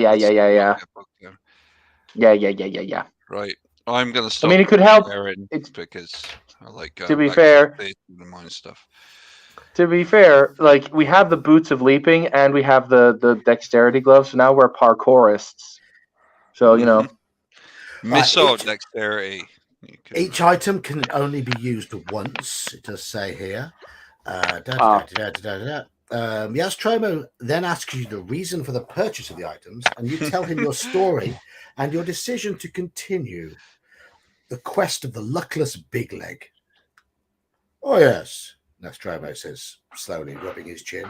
Right. I'm going to stop. I mean, it could help. Because I like to be fair, the mine stuff. To be fair, like we have the boots of leaping and we have the dexterity gloves, so now we're parkourists. So you know, missile dexterity. Each item can only be used once. It does say here. Yastromo then asks you the reason for the purchase of the items, and you tell him your story and your decision to continue the quest of the luckless big leg. Oh yes, Nostromo says, slowly rubbing his chin.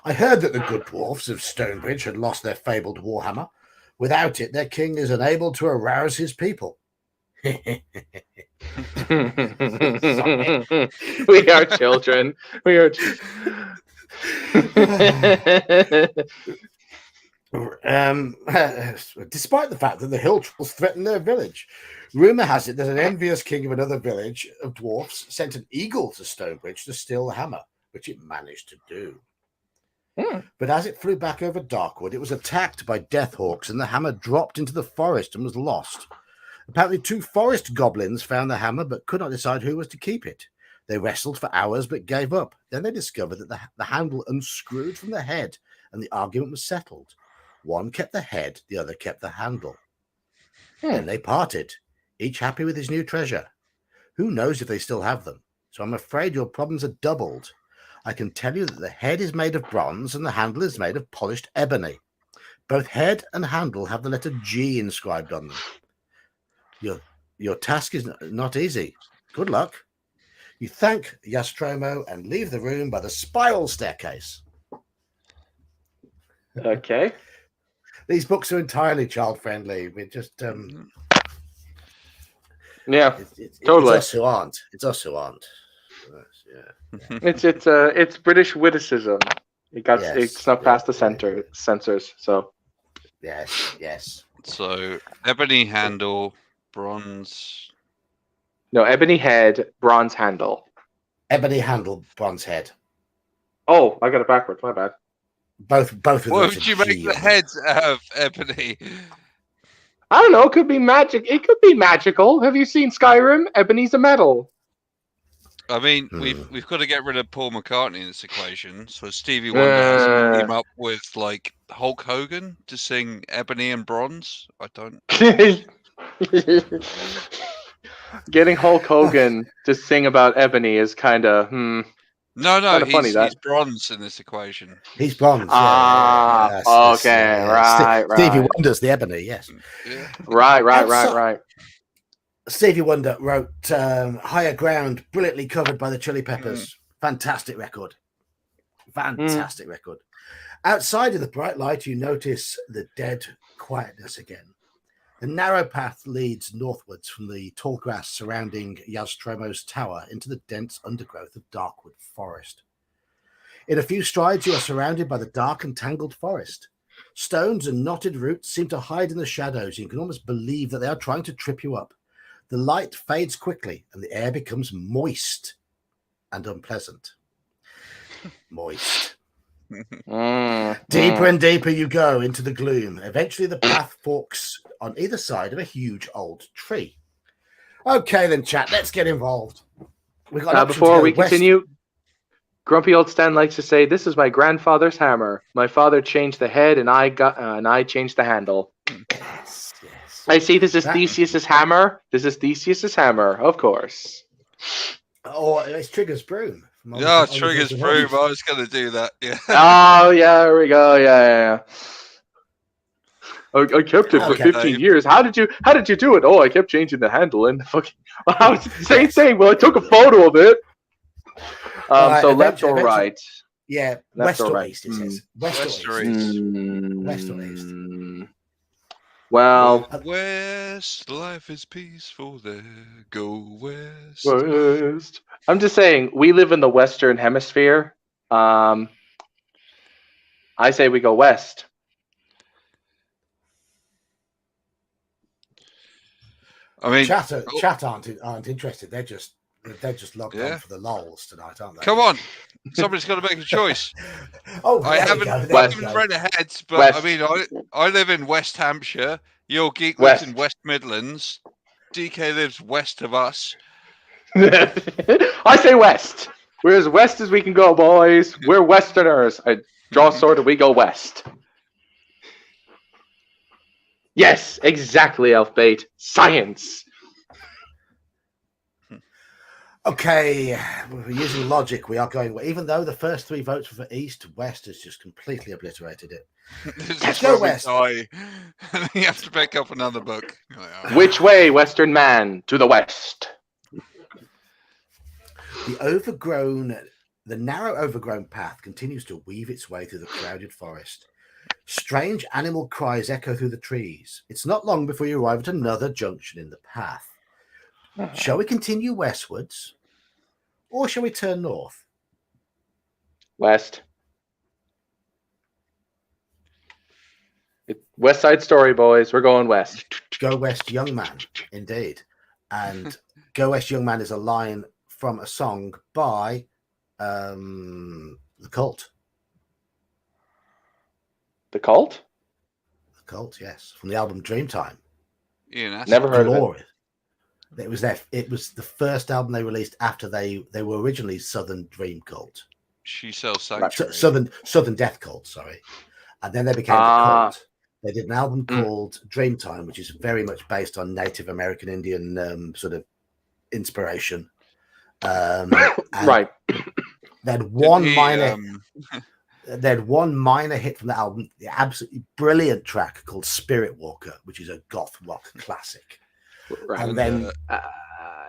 I heard that the good dwarfs of Stonebridge had lost their fabled warhammer. Without it, their king is unable to arouse his people. We are children. We are. Despite the fact that the hill trolls threaten their village, rumor has it that an envious king of another village of dwarfs sent an eagle to Stonebridge to steal the hammer, which it managed to do. But as it flew back over Darkwood, it was attacked by deathhawks, and the hammer dropped into the forest and was lost. Apparently 2 forest goblins found the hammer but could not decide who was to keep it. They wrestled for hours but gave up. Then they discovered that the handle unscrewed from the head, and the argument was settled. One kept the head, the other kept the handle. Hmm. Then they parted, each happy with his new treasure. Who knows if they still have them? So I'm afraid your problems are doubled. I can tell you that the head is made of bronze and the handle is made of polished ebony. Both head and handle have the letter G inscribed on them. Your task is not easy. Good luck. You thank Nostromo and leave the room by the spiral staircase. Okay. These books are entirely child-friendly. We're just Yeah. It's Totally. us who aren't. It's us who aren't. Yeah. It's British witticism. Yes, It snuck past the censors. So Yes. So ebony handle, bronze. no, ebony head, bronze handle. Ebony handle, bronze head. Oh, I got it backwards. My bad. Both with Why letter would you G make the on them. heads out of ebony? I don't know. It could be magic. It could be magical. Have you seen Skyrim? Ebony's a metal. I mean, we've got to get rid of Paul McCartney in this equation. So Stevie Wonder has to team up with like Hulk Hogan to sing Ebony and Bronze. I don't. Getting Hulk Hogan to sing about ebony is kind of No, Kinda funny, he's that. bronze in this equation. He's bronze. Ah, okay, right. Stevie Wonder's the ebony. Yes. Yeah. Right. Stevie Wonder wrote Higher Ground, brilliantly covered by the Chili Peppers. Fantastic record. Record. Outside of the bright light, you notice the dead quietness again. The narrow path leads northwards from the tall grass surrounding Nostromo's tower into the dense undergrowth of Darkwood Forest. In a few strides, you are surrounded by the dark and tangled forest. Stones and knotted roots seem to hide in the shadows. You can almost believe that they are trying to trip you up. The light fades quickly, and the air becomes moist and unpleasant. Moist. Deeper and deeper you go into the gloom. Eventually, the path forks on either side of a huge old tree. Okay, then, chat. Let's get involved. We got before we continue, Grumpy Old Stan likes to say, "This is my grandfather's hammer. My father changed the head, and I changed the handle." Yes. I see. This is Theseus's hammer. This is Theseus's hammer, of course. Oh, it's Trigger's broom. Yeah, Trigger's broom. I was going to do that. Yeah. Oh, yeah, there we go. Yeah. I kept it for 15 years. How did you do it? Oh, I kept changing the handle and fucking. I was same thing. Well, I took a photo of it. So left or right? Yeah, left west or right? east. It says West or east. West or east. Well, west, life is peaceful there. Go west. West. I'm just saying, we live in the Western Hemisphere. I say we go west. I mean, chat aren't interested. They're just logged on for the lols tonight, aren't they? Come on, somebody's got to make a choice. I haven't read ahead, but west. I mean, I live in West Hampshire. Your geek lives in West Midlands. DK lives west of us. I say west. We're as west as we can go, boys. We're Westerners. I draw a sword and we go west. Yes, exactly, Elfbait. Science. Okay, we're using logic. We are going, even though the first three votes were for east, west has just completely obliterated it. Let's go west. You have to pick up another book. Which way, Western man? To the west. The narrow overgrown path continues to weave its way through the crowded forest. Strange animal cries echo through the trees. It's not long before you arrive at another junction in the path. Shall we continue westwards, or shall we turn north? West. West Side Story, boys. We're going west. Go west, young man. Indeed. And Go West, young man is a line from a song by The Cult. The Cult? The Cult, yes. From the album Dreamtime. Never heard of it. It was the first album they released after they were originally Southern Dream Cult. She Sells Sanctuary. Southern Death Cult, sorry. And then they became the Cult. They did an album called Dreamtime, which is very much based on Native American Indian sort of inspiration. Right. They had one Did he, minor. They had one minor hit from the album, the absolutely brilliant track called Spirit Walker, which is a goth rock classic. Right. And then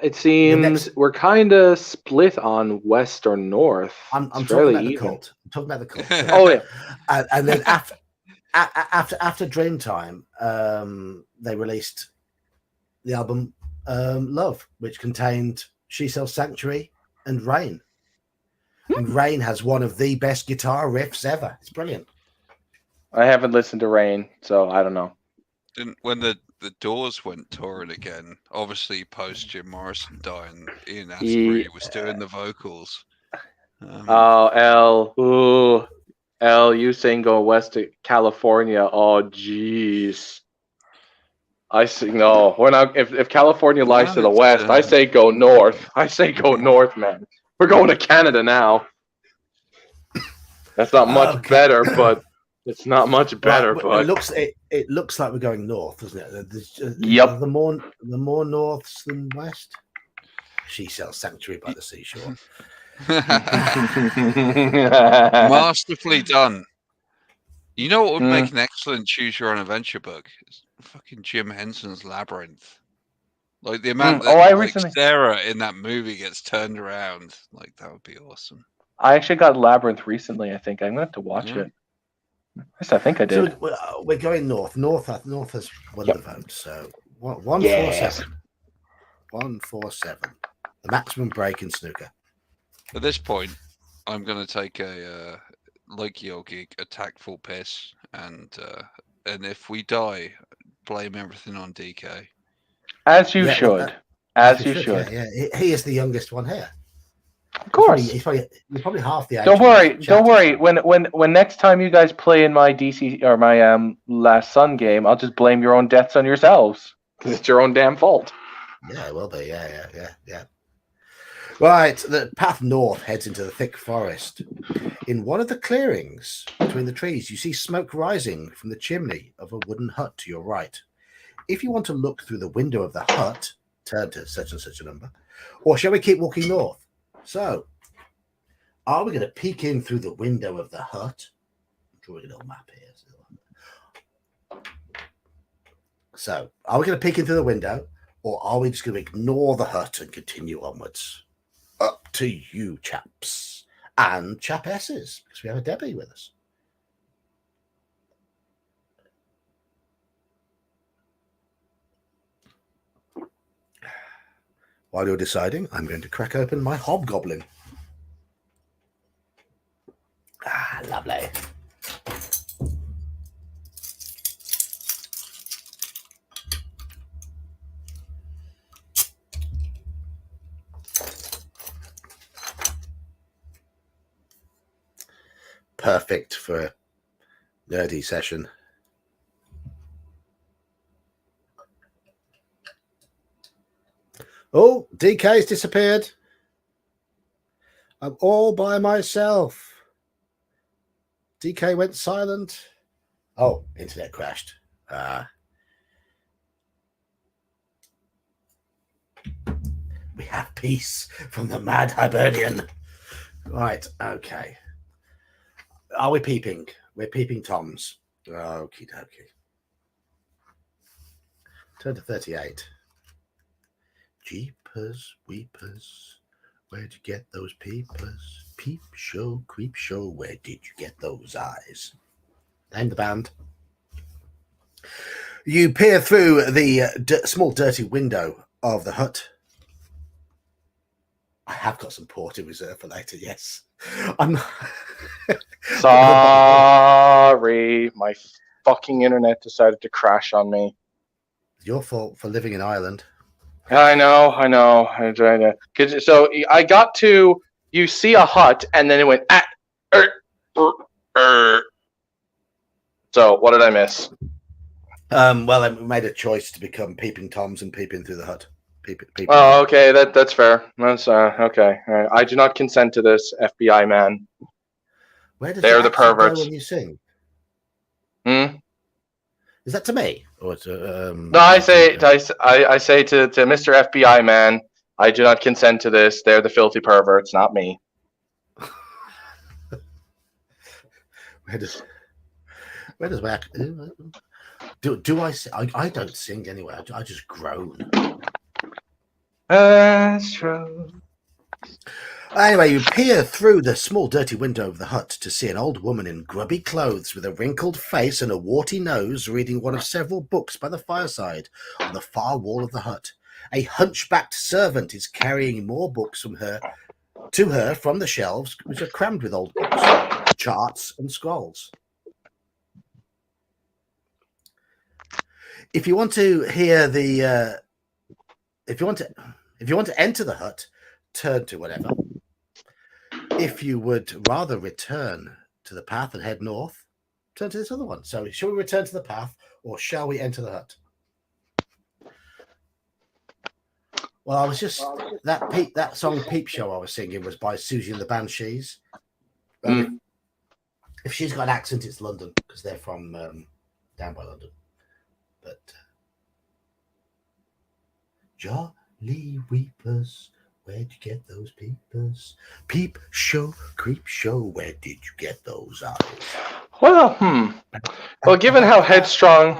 it seems we're kind of split on west or north. I'm It's talking fairly about the even. cult. I'm talking about the cult. Oh yeah. And then after Dreamtime, they released the album Love, which contained She Sells Sanctuary and Rain. And Rain has one of the best guitar riffs ever. It's brilliant. I haven't listened to Rain, so I don't know. When the Doors went touring again, obviously post Jim Morrison dying, Ian Astbury was doing the vocals. L, you saying go west to California? Oh, jeez. I say no. We're not. If California lies to the west, I say go north. I say go north, man. We're going to Canada now. That's not much better, but it's not much better. Right, but it looks like we're going north, doesn't it? Yep. The more norths than west. She Sells Sanctuary by the Seashore. Masterfully done. You know what would make an excellent choose your own adventure book? It's fucking Jim Henson's Labyrinth. Like the amount that Sarah in that movie gets turned around, like that would be awesome. I actually got Labyrinth recently. I think I'm gonna have to watch it. At least I think I did. So we're going north. North has won the vote. So 147. 147. The maximum break in snooker. At this point, I'm going to take a like Yogi, a tactful piss, and if we die, blame everything on DK. As you should. As you should. Yeah. He is the youngest one here. Of course. He's probably half the age. Don't worry. When next time you guys play in my DC or my Last Sun game, I'll just blame your own deaths on yourselves because it's your own damn fault. Yeah, it will be. Yeah. Right, the path north heads into the thick forest. In one of the clearings between the trees, you see smoke rising from the chimney of a wooden hut to your right. If you want to look through the window of the hut, turn to such and such a number. Or shall we keep walking north? So, are we going to peek in through the window of the hut? I'm drawing a little map here. So, are we going to peek in through the window, or are we just going to ignore the hut and continue onwards? Up to you, chaps and chapesses, because we have a Debbie with us. While you're deciding, I'm going to crack open my hobgoblin. Lovely. Perfect for a nerdy session. Oh, DK's disappeared. I'm all by myself. DK went silent. Oh, internet crashed. We have peace from the mad Hibernian. Right, okay. Are we peeping? We're peeping Toms. Okie dokie. Turn to 38. Jeepers, weepers, where'd you get those peepers? Peep show, creep show, where did you get those eyes? Name the band. You peer through the small dirty window of the hut. I have got some port in reserve for later, yes. I'm sorry, my fucking internet decided to crash on me. Your fault for living in Ireland. I know. I'm trying to. So I got to. You see a hut, and then it went. So what did I miss? Well, I made a choice to become peeping Toms and peeping through the hut. Peeping. Oh, okay. That's fair. That's okay. Right. I do not consent to this, FBI man. Where does they're the perverts when you sing? Is that to me? Or No, I say to Mr. FBI man, I do not consent to this. They're the filthy perverts, not me. Where does my do I sing? I don't sing anyway. I just groan. That's true. Anyway, you peer through the small dirty window of the hut to see an old woman in grubby clothes with a wrinkled face and a warty nose reading one of several books by the fireside on the far wall of the hut. A hunchbacked servant is carrying more books from her from the shelves, which are crammed with old books, charts and scrolls. If you want to hear the if you want to enter the hut, turn to whatever. If you would rather return to the path and head north, turn to this other one. So shall we return to the path or shall we enter the hut? Well, I was just that song Peep Show I was singing was by Susie and the Banshees. If she's got an accent, it's London because they're from down by London. But Jolly Weepers, where'd you get those peepers? Peep show, creep show, where did you get those eyes? Well, Well, given how headstrong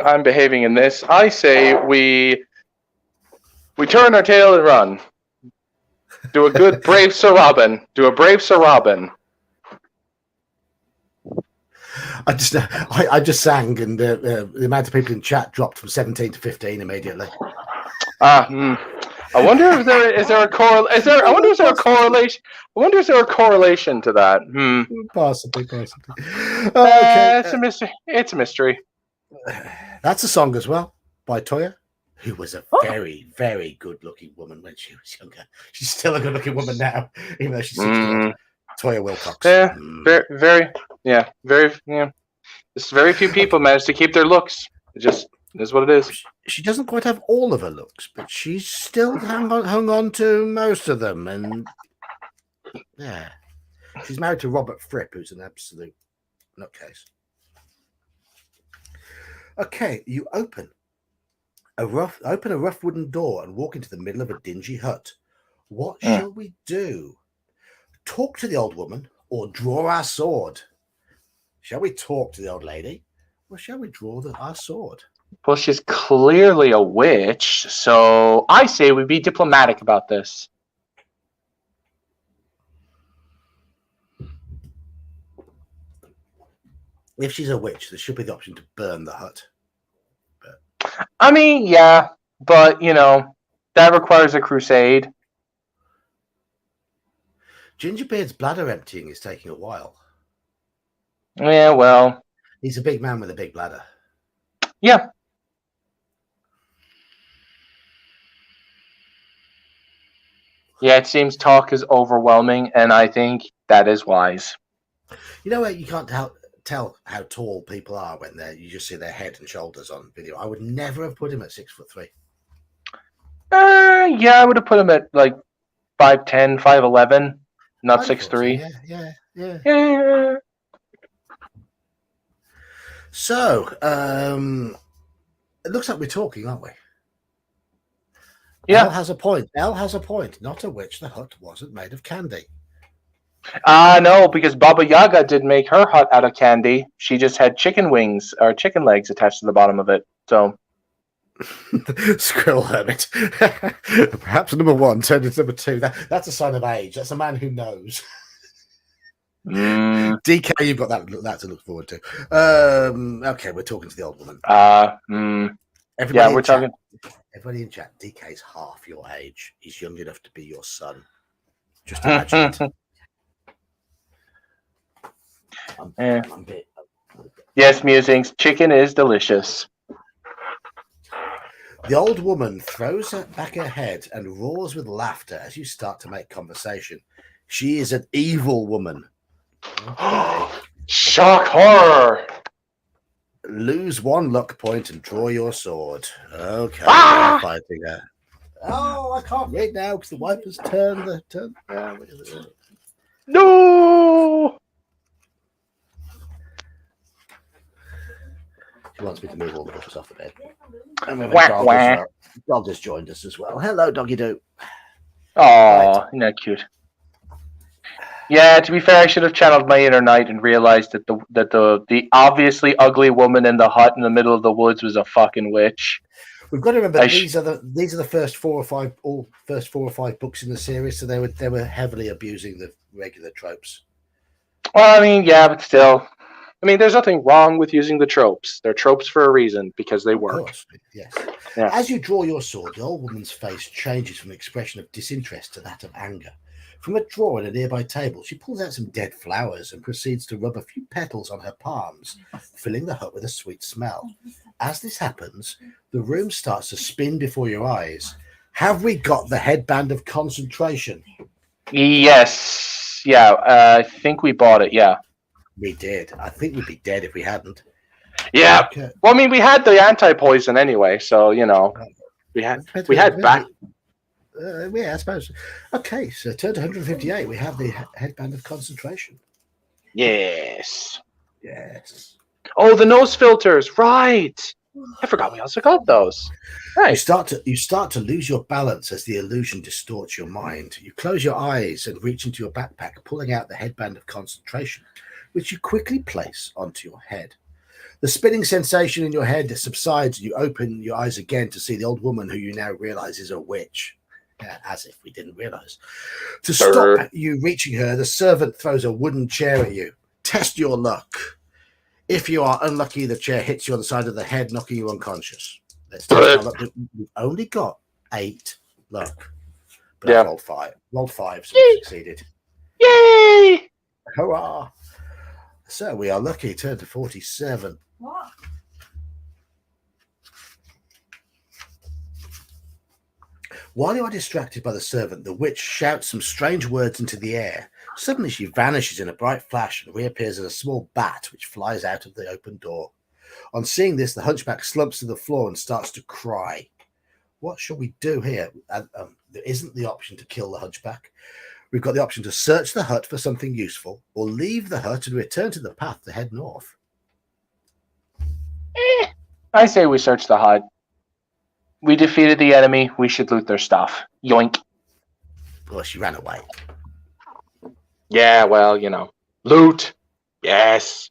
I'm behaving in this, I say we turn our tail and run. Do a good brave Sir Robin. Do a brave Sir Robin. I just sang, and the amount of people in chat dropped from 17 to 15 immediately. I wonder if there is a correlation to that. Possibly. Okay. It's a mystery. That's a song as well by Toya, who was a very, very good-looking woman when she was younger. She's still a good-looking woman now, even though she's 60. Toya Wilcox. Yeah, very. Just very few people manage to keep their looks. It just is what it is. She doesn't quite have all of her looks, but she's still hung on to most of them. And yeah, she's married to Robert Fripp, who's an absolute nutcase. Okay, you open a rough wooden door and walk into the middle of a dingy hut. What shall we do? Talk to the old woman or draw our sword? Shall we talk to the old lady or shall we draw our sword? Well, she's clearly a witch, so I say we be diplomatic about this. If she's a witch, there should be the option to burn the hut. I mean, yeah, but, that requires a crusade. Gingerbeard's bladder emptying is taking a while. Yeah, well. He's a big man with a big bladder. Yeah. Yeah, it seems talk is overwhelming, and I think that is wise. You know what? You can't tell how tall people are when you just see their head and shoulders on video. I would never have put him at 6'3". Yeah, I would have put him at like 5'10", 5'11", not 6'3". Yeah. So, it looks like we're talking, aren't we? Yeah. Elle has a point. Not a witch. The hut wasn't made of candy. No, because Baba Yaga did make her hut out of candy. She just had chicken wings or chicken legs attached to the bottom of it. So, Squirrel Hermit. Perhaps number one turned into number two. That's a sign of age. That's a man who knows. DK, you've got that to look forward to. Okay, we're talking to the old woman. We're talking. Everybody in chat, DK's half your age. He's young enough to be your son. Just imagine it. Yes, musings. Chicken is delicious. The old woman throws back her head and roars with laughter as you start to make conversation. She is an evil woman. Okay. Shock horror. Lose one luck point and draw your sword. Okay. Fighting her. Oh, I can't read now because the wipers turn the turn. No. She wants me to move all the books off the bed. And we have Wah, a dog wah. as well. Dog has joined us as well. Hello, doggy doo. Oh, isn't that cute? Yeah, to be fair, I should have channeled my inner night and realized that the obviously ugly woman in the hut in the middle of the woods was a fucking witch. We've got to remember I these are the first four or five books in the series, so they were heavily abusing the regular tropes. Well, I mean, yeah, but still. I mean, there's nothing wrong with using the tropes. They're tropes for a reason, because they Of work. course, yes. Yeah. As you draw your sword, the old woman's face changes from an expression of disinterest to that of anger. From a drawer in a nearby table, she pulls out some dead flowers and proceeds to rub a few petals on her palms, filling the hut with a sweet smell. As this happens, the room starts to spin before your eyes. Have we got the headband of concentration? Yes. Yeah, I think we bought it, yeah. We did. I think we'd be dead if we hadn't. Yeah. Okay. Well, I mean, we had the anti-poison anyway, so, you know, we had back. Yeah, I suppose. Okay, so turn to 158. We have the headband of concentration. Yes. Yes. Oh, the nose filters, right. I forgot we also got those. You Right. start to lose your balance as the illusion distorts your mind. You close your eyes and reach into your backpack, pulling out the headband of concentration, which you quickly place onto your head. The spinning sensation in your head subsides, and you open your eyes again to see the old woman who you now realize is a witch. As if we didn't realize. To stop you reaching her, the servant throws a wooden chair at you. Test your luck. If you are unlucky, the chair hits you on the side of the head, knocking you unconscious. Let's test our luck. We've only got 8 luck. But Yeah. I've rolled 5. Rolled 5, so we succeeded. Yay! Hurrah! So we are lucky. Turn to 47. What? While you are distracted by the servant, the witch shouts some strange words into the air. Suddenly she vanishes in a bright flash and reappears as a small bat which flies out of the open door. On seeing this, the hunchback slumps to the floor and starts to cry. What shall we do here? There isn't the option to kill the hunchback. We've got the option to search the hut for something useful, or leave the hut and return to the path to head north. I say we search the hut. We defeated the enemy. We should loot their stuff. Yoink. Well, she ran away. Yeah, well, you know. Loot. Yes.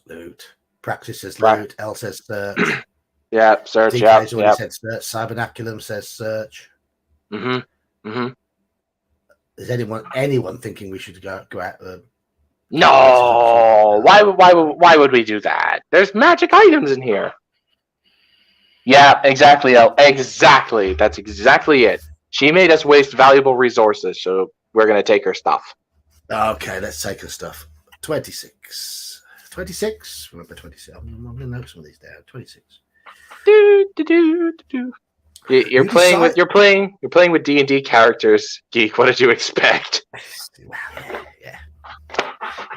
Loot. Praxis says loot. L says search. Yeah, search. DK Yeah, has already said search. Cybernaculum says search. Is anyone thinking we should go out? No. Why would we do that? There's magic items in here. Yeah, exactly, El. Exactly. That's exactly it. She made us waste valuable resources, so we're going to take her stuff. Okay, let's take her stuff. 26. 26? Remember 26. I'm going to note some of these down. 26. You're playing with D&D characters, Geek. What did you expect? Well, yeah.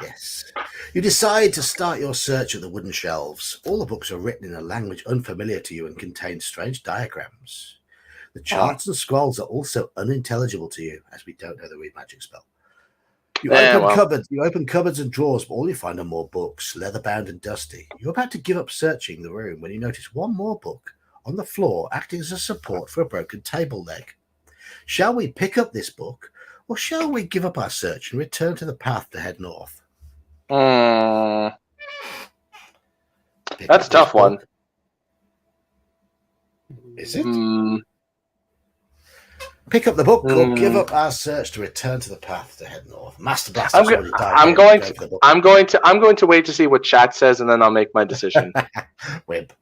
Yes. You decide to start your search of the wooden shelves. All the books are written in a language unfamiliar to you and contain strange diagrams. The charts and scrolls are also unintelligible to you, as we don't know the read magic spell. You open cupboards and drawers, but all you find are more books, leather-bound and dusty. You're about to give up searching the room when you notice one more book on the floor, acting as a support for a broken table leg. Shall we pick up this book, or shall we give up our search and return to the path to head north? That's a tough one. Is it? Pick up the book or give up our search to return to the path to head north. Master Blaster. I'm going to wait to see what chat says, and then I'll make my decision. Web.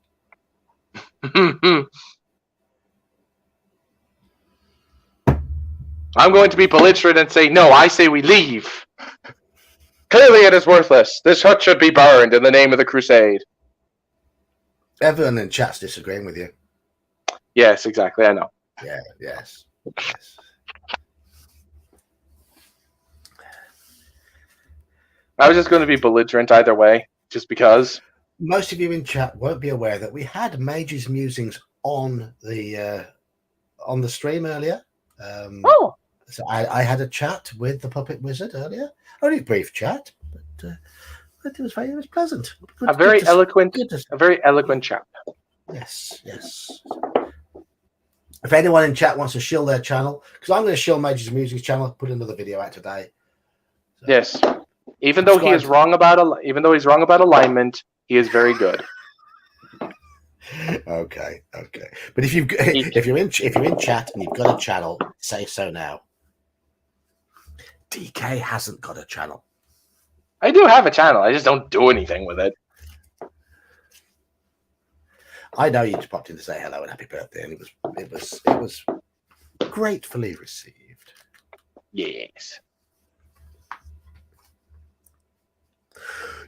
I'm going to be belligerent and say, no, I say we leave. Clearly it is worthless. This hut should be burned in the name of the crusade. Everyone in chat's disagreeing with you. Yes, exactly. I know. Yeah, yes. I was just going to be belligerent either way, just because. Most of you in chat won't be aware that we had Mage's Musings on the stream earlier. So I had a chat with the Puppet Wizard earlier. Only a brief chat, but It was pleasant. A very eloquent chap. Yes. If anyone in chat wants to shill their channel, because I'm going to shill Major's Music channel, put another video out today. So, yes. Even though he is wrong about alignment, he is very good. Okay. But if you're in chat and you've got a channel, say so now. DK hasn't got a channel. I do have a channel. I just don't do anything with it. I know you just popped in to say hello and happy birthday, and it was gratefully received. Yes.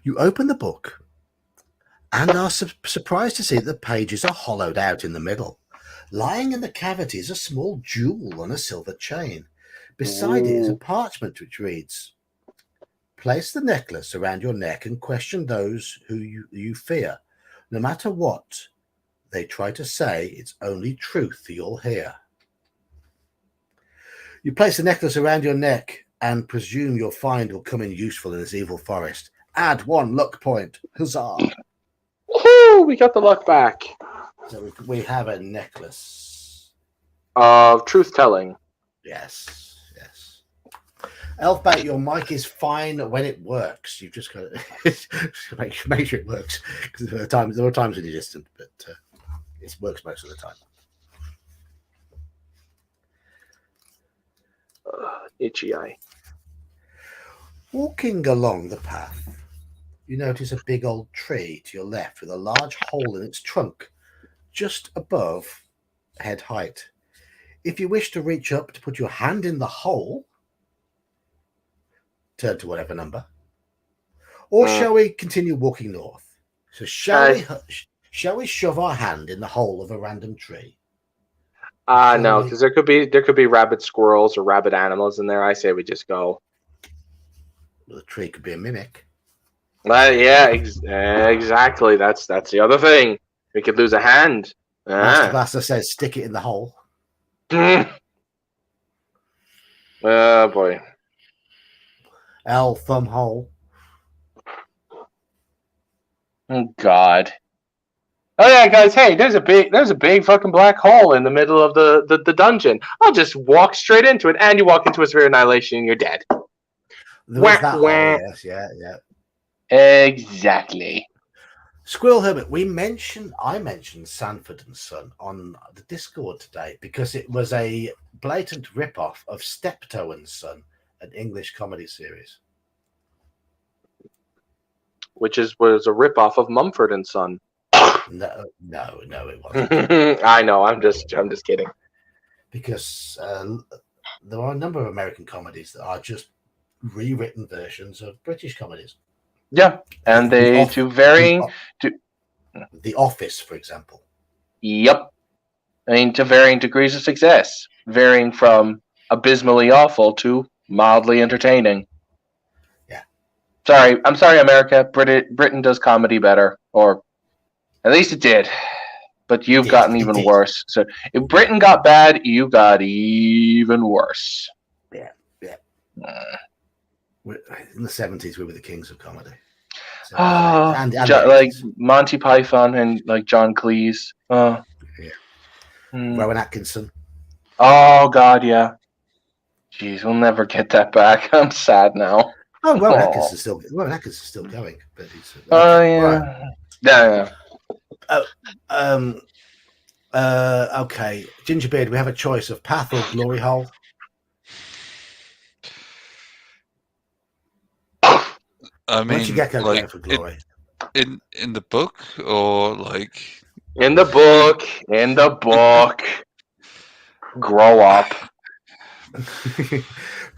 You open the book and are surprised to see that the pages are hollowed out in the middle. Lying in the cavity is a small jewel on a silver chain. Beside it is a parchment which reads, "Place the necklace around your neck and question those who you fear. No matter what they try to say, it's only truth you'll hear." You place the necklace around your neck and presume your find will come in useful in this evil forest. Add 1 luck point. Huzzah! Woohoo! We got the luck back. So we have a necklace of truth telling. Yes. Elfbait, your mic is fine when it works. You've just got to make sure it works. Because there are times when you're distant, but it works most of the time. Itchy eye. Walking along the path, you notice a big old tree to your left with a large hole in its trunk, just above head height. If you wish to reach up to put your hand in the hole, turn to whatever number. Or shall we continue walking north? So shall we shove our hand in the hole of a random tree? No, because there could be rabbit squirrels or rabbit animals in there. I say we just go. Well, the tree could be a mimic. Yeah, exactly. That's the other thing. We could lose a hand. Master Blaster says stick it in the hole. Oh boy. L thumb hole. Oh God. Oh yeah, guys. Hey, there's a big fucking black hole in the middle of the dungeon. I'll just walk straight into it, and you walk into a sphere of annihilation, and you're dead. There's that hole, yes, yeah. Exactly. Squirrel Herbert, I mentioned Sanford and Son on the Discord today because it was a blatant rip-off of Steptoe and Son, an English comedy series. Which was a rip-off of Mumford and Son. No, it wasn't. I know, I'm just kidding. Because there are a number of American comedies that are just rewritten versions of British comedies. Yeah, and they to varying to The Office, for example. Yep. I mean, to varying degrees of success, varying from abysmally awful to mildly entertaining. Yeah. I'm sorry, America. Britain does comedy better, or at least it did. But you've gotten even worse. So if Britain got bad, you got even worse. Yeah. In the 70s, we were the kings of comedy. And like Monty Python and like John Cleese. Rowan Atkinson. Oh God, yeah. Jeez, we'll never get that back. I'm sad now. Oh, Rowan Atkinson's still going, but he's. Yeah. Yeah. Okay, Gingerbeard, we have a choice of path or glory hole. I mean, like for glory. In the book, or like in the book. Grow up.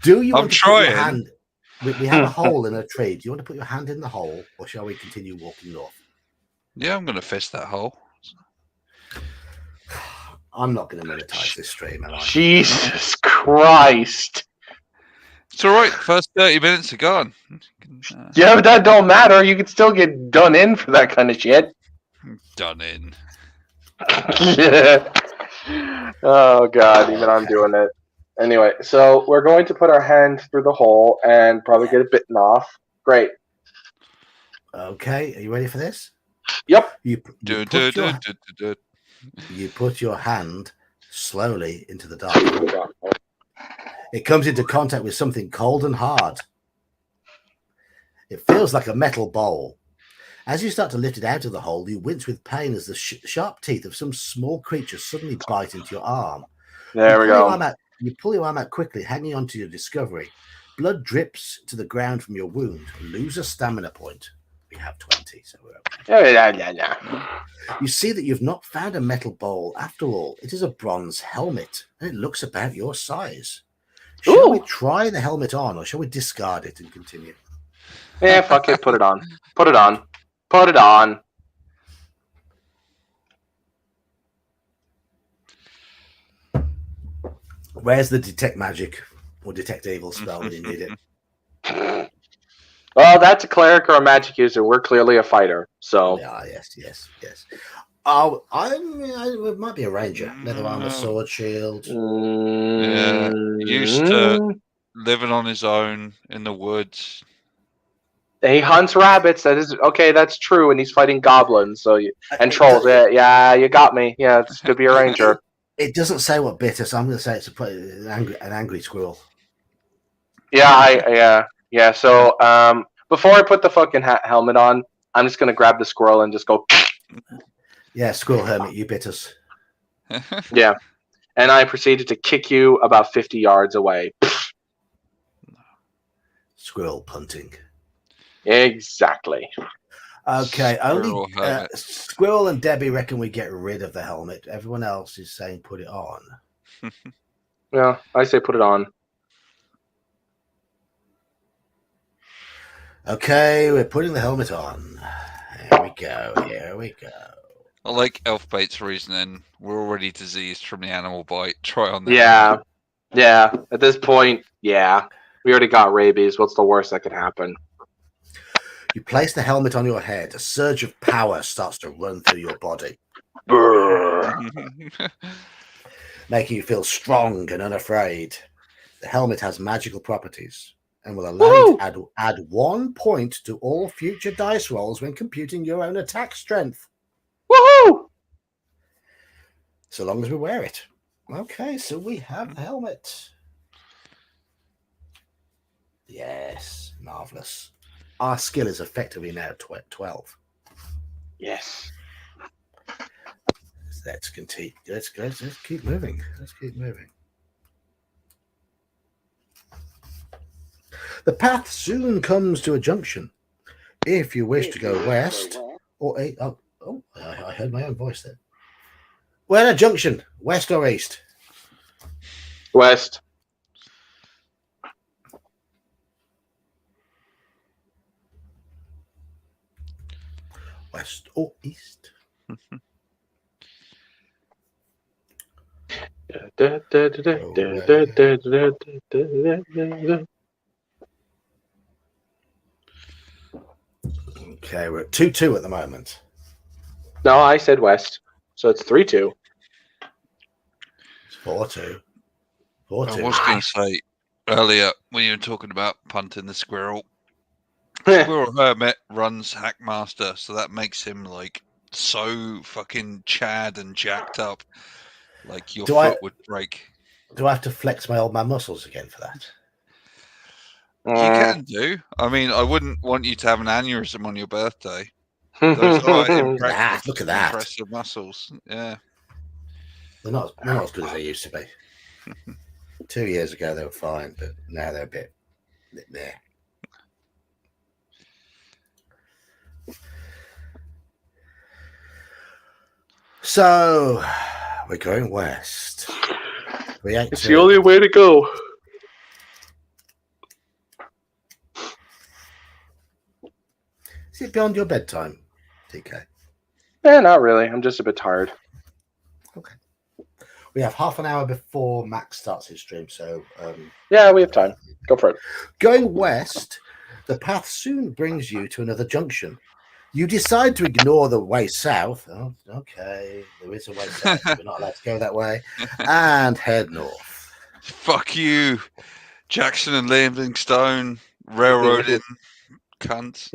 Do you want I'm to trying. Put your hand? We have a hole in a tree. Do you want to put your hand in the hole, or shall we continue walking north? Yeah, I'm going to fist that hole. I'm not going to monetize this stream, am I? Jesus Christ. It's all right. First 30 minutes are gone. Yeah, but that don't matter. You can still get done in for that kind of shit. Done in. Oh, God. Even I'm doing it. Anyway, so we're going to put our hand through the hole and probably get it bitten off. Great. Okay, are you ready for this? Yep. You put your hand slowly into the dark hole. It comes into contact with something cold and hard. It feels like a metal bowl. As you start to lift it out of the hole, you wince with pain as the sharp teeth of some small creature suddenly bite into your arm. There we go. You pull your arm out quickly, hanging on to your discovery. Blood drips to the ground from your wound. Lose a stamina point. We have 20, so we're okay. Yeah. You see that you've not found a metal bowl. After all, it is a bronze helmet, and it looks about your size. Shall we try the helmet on, or shall we discard it and continue? Yeah, fuck it. Put it on. Put it on. Put it on. Where's the detect magic or detect evil spell when you need it? Well, that's a cleric or a magic user. We're clearly a fighter, so. Yeah, yes. Oh, it might be a ranger. Leather armor, sword, shield. Yeah, used to living on his own in the woods. He hunts rabbits. That is okay. That's true, and he's fighting goblins. And trolls. Yeah, you got me. Yeah, it's to be a ranger. It doesn't say what bit, so I'm going to say it's an angry squirrel. Yeah. So, before I put the fucking helmet on, I'm just gonna grab the squirrel and just go. Yeah, squirrel hermit, you bit us. Yeah, and I proceeded to kick you about 50 yards away. Squirrel punting. Exactly. Okay, only Squirrel and Debbie reckon we get rid of the helmet. Everyone else is saying put it on. Yeah, I say put it on. Okay, we're putting the helmet on. Here we go. I like Elfbait's reasoning. We're already diseased from the animal bite. Try on that. Yeah. At this point, yeah. We already got rabies. What's the worst that could happen? You place the helmet on your head. A surge of power starts to run through your body, making you feel strong and unafraid. The helmet has magical properties and will allow you to add 1 point to all future dice rolls when computing your own attack strength. Woohoo! So long as we wear it. Okay, so we have the helmet. Yes, marvelous. Our skill is effectively now 12. Yes. Let's continue. Let's keep moving. The path soon comes to a junction. If you wish to go west, or I heard my own voice there. We're at a junction, west or east? West. West or east? Okay, we're at 2-2 at the moment. No, I said west, so it's 3-2. It's 4-2. I was going to say earlier when you were talking about punting the squirrel. Squirrel Hermit runs Hackmaster, so that makes him like so fucking chad and jacked up, like your foot would break. Do I have to flex my old man muscles again for that? You can do. I mean, I wouldn't want you to have an aneurysm on your birthday. Those are Look at that. Impressive muscles. Yeah. They're not as good as they used to be. 2 years ago they were fine, but now they're a bit there. So we're going west. It's the only way to go. Is it beyond your bedtime, TK? Not really. I'm just a bit tired. Okay. We have half an hour before Max starts his stream, so yeah, we have time. Go for it. Going west, the path soon brings you to another junction. You decide to ignore the way south. Oh, okay, there is a way south. We're not allowed to go that way. And head north. Fuck you, Jackson and Livingstone, railroading cunts.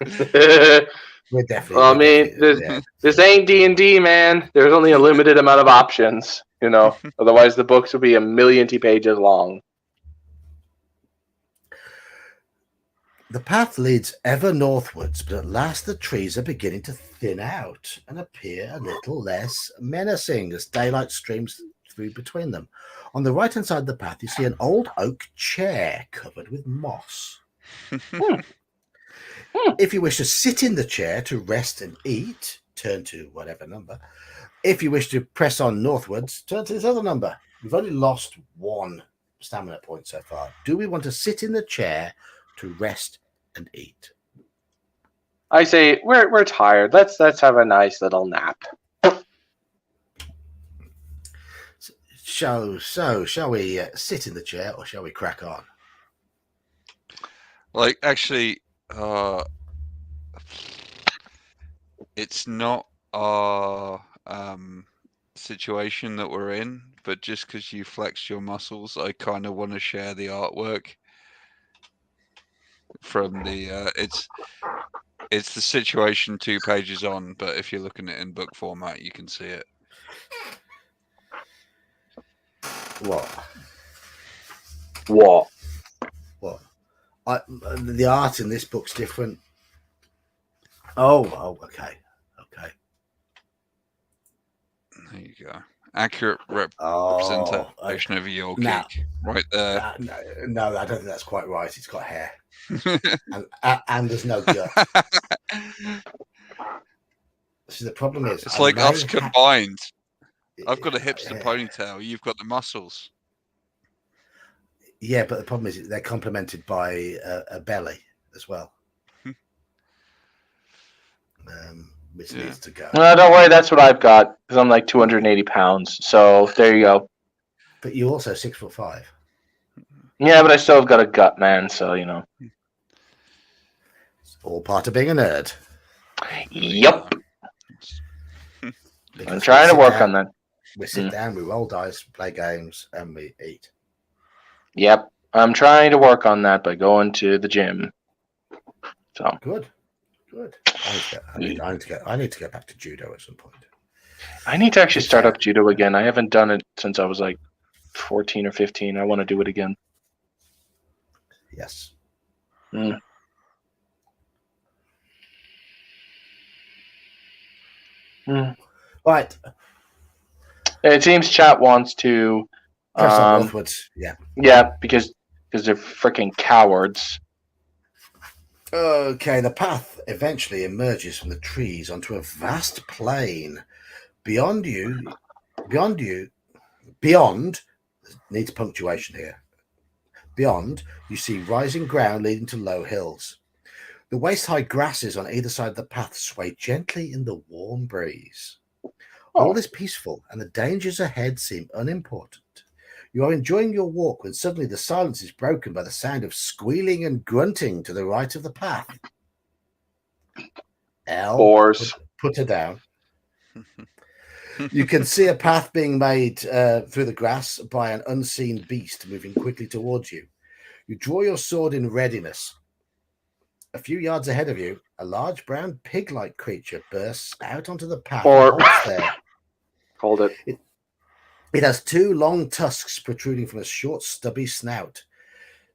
We're definitely. Well, I we're mean, definitely- this ain't D&D, man. There's only a limited amount of options, Otherwise, the books would be a million pages long. The path leads ever northwards, but at last the trees are beginning to thin out and appear a little less menacing as daylight streams through between them. On the right-hand side of the path, you see an old oak chair covered with moss. If you wish to sit in the chair to rest and eat, turn to whatever number. If you wish to press on northwards, turn to this other number. We've only lost 1 stamina point so far. Do we want to sit in the chair to rest and eat? I say we're tired. Let's have a nice little nap. Shall we sit in the chair or shall we crack on? Like, actually, it's not our situation that we're in, but just because you flexed your muscles, I kind of want to share the artwork from the. It's the situation 2 pages on, but if you're looking at it in book format, you can see it. What? The art in this book's different. Oh, okay. There you go. Accurate representation of your geek, right there. No, I don't think that's quite right. It's got hair, and there's no gut. So the problem is, It's like us combined. I've got a hipster ponytail. You've got the muscles. Yeah, but the problem is they're complemented by a belly as well, which needs to go. No, don't worry. That's what I've got because I'm like 280 pounds. So there you go. But you're also 6'5". Yeah, but I still have got a gut, man. So It's all part of being a nerd. Yep. I'm trying to work on that. We sit down, we roll dice, play games, and we eat. Yep. I'm trying to work on that by going to the gym. So Good. I need to get back to judo at some point. I need to actually start up judo again. I haven't done it since I was like 14 or 15. I want to do it again. Yes. Right. It seems chat wants to Press on northwards. Yeah. Yeah, because they're freaking cowards. Okay, the path eventually emerges from the trees onto a vast plain. Beyond, needs punctuation here. Beyond, you see rising ground leading to low hills. The waist-high grasses on either side of the path sway gently in the warm breeze. All is peaceful, and the dangers ahead seem unimportant. You are enjoying your walk when suddenly the silence is broken by the sound of squealing and grunting to the right of the path. Put her down. You can see a path being made through the grass by an unseen beast moving quickly towards you. You draw your sword in readiness. A few yards ahead of you, a large brown pig-like creature bursts out onto the path and halts there. Hold it. It has 2 long tusks protruding from a short, stubby snout.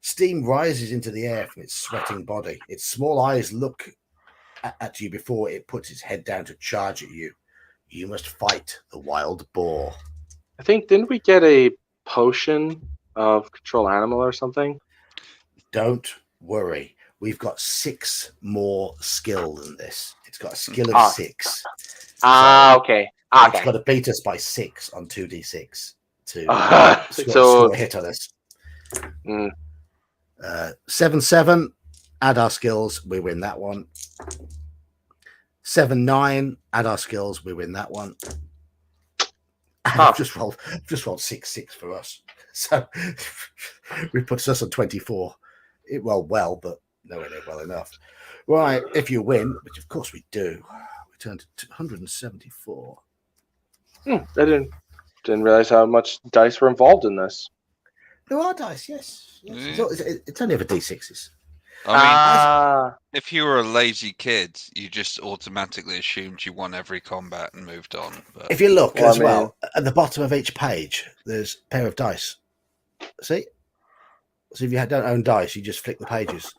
Steam rises into the air from its sweating body. Its small eyes look at you before it puts its head down to charge at you. You must fight the wild boar. I think, didn't we get a potion of control animal or something? Don't worry. We've got 6 more skill than this. It's got a skill of 6. Okay. It's got to beat us by 6 on 2d6 to score a hit on us. 7-7, add our skills, we win that one. 7-9, add our skills, we win that one. I've just rolled 6-6 for us. So we put us on 24. It rolled well, but nowhere near well enough. Right, if you win, which of course we do, we turn to 174. I didn't realize how much dice were involved in this. There are dice, yes. It's only over d6s. I mean, if you were a lazy kid, you just automatically assumed you won every combat and moved on. But If you look well, at the bottom of each page, there's a pair of dice. See? So if you don't own dice, you just flick the pages.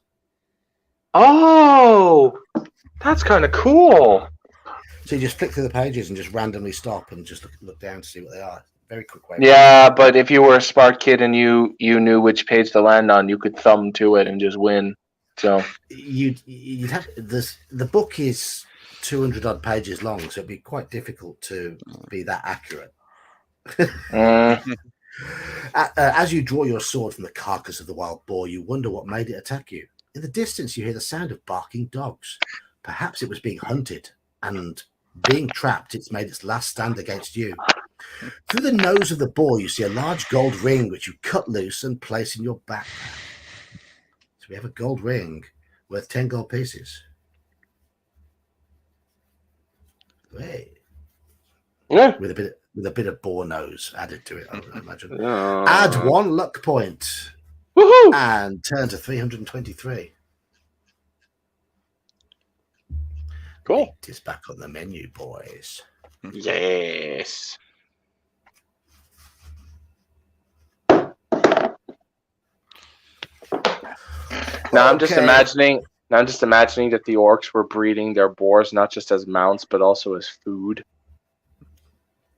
Oh, that's kind of cool. So you just flick through the pages and just randomly stop and just look down to see what they are. Very quick way. Yeah, but if you were a smart kid and you knew which page to land on, you could thumb to it and just win. So you'd have this. The book is 200 odd pages long, so it'd be quite difficult to be that accurate. As you draw your sword from the carcass of the wild boar, you wonder what made it attack you. In the distance, you hear the sound of barking dogs. Perhaps it was being hunted, and being trapped, it's made its last stand against you. Through the nose of the boar, you see a large gold ring, which you cut loose and place in your backpack. So we have a gold ring worth 10 gold pieces. Wait. Yeah. With a bit of boar nose added to it, I would imagine. Add 1 luck point. Woohoo! And turn to 323. Cool. It is back on the menu, boys. Yes. Now I'm just imagining that the orcs were breeding their boars not just as mounts but also as food.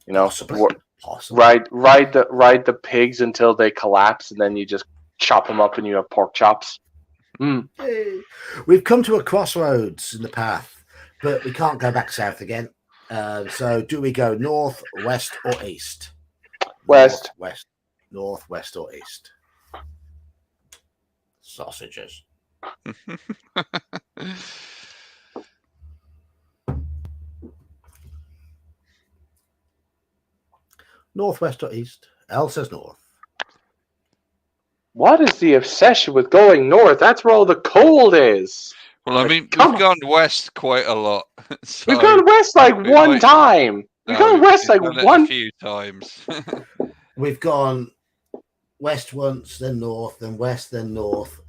You know, Possibly. ride the pigs until they collapse, and then you just chop them up, and you have pork chops. Hey. We've come to a crossroads in the path, but we can't go back south again. So, do we go north, west, or east? West. North, west, or east? Sausages. Northwest or east? L says north. What is the obsession with going north? That's where all the cold is. Well, I mean, we've gone west quite a lot. So we've gone west like one time. We've gone west like one. A few times. We've gone west once, then north, then west, then north.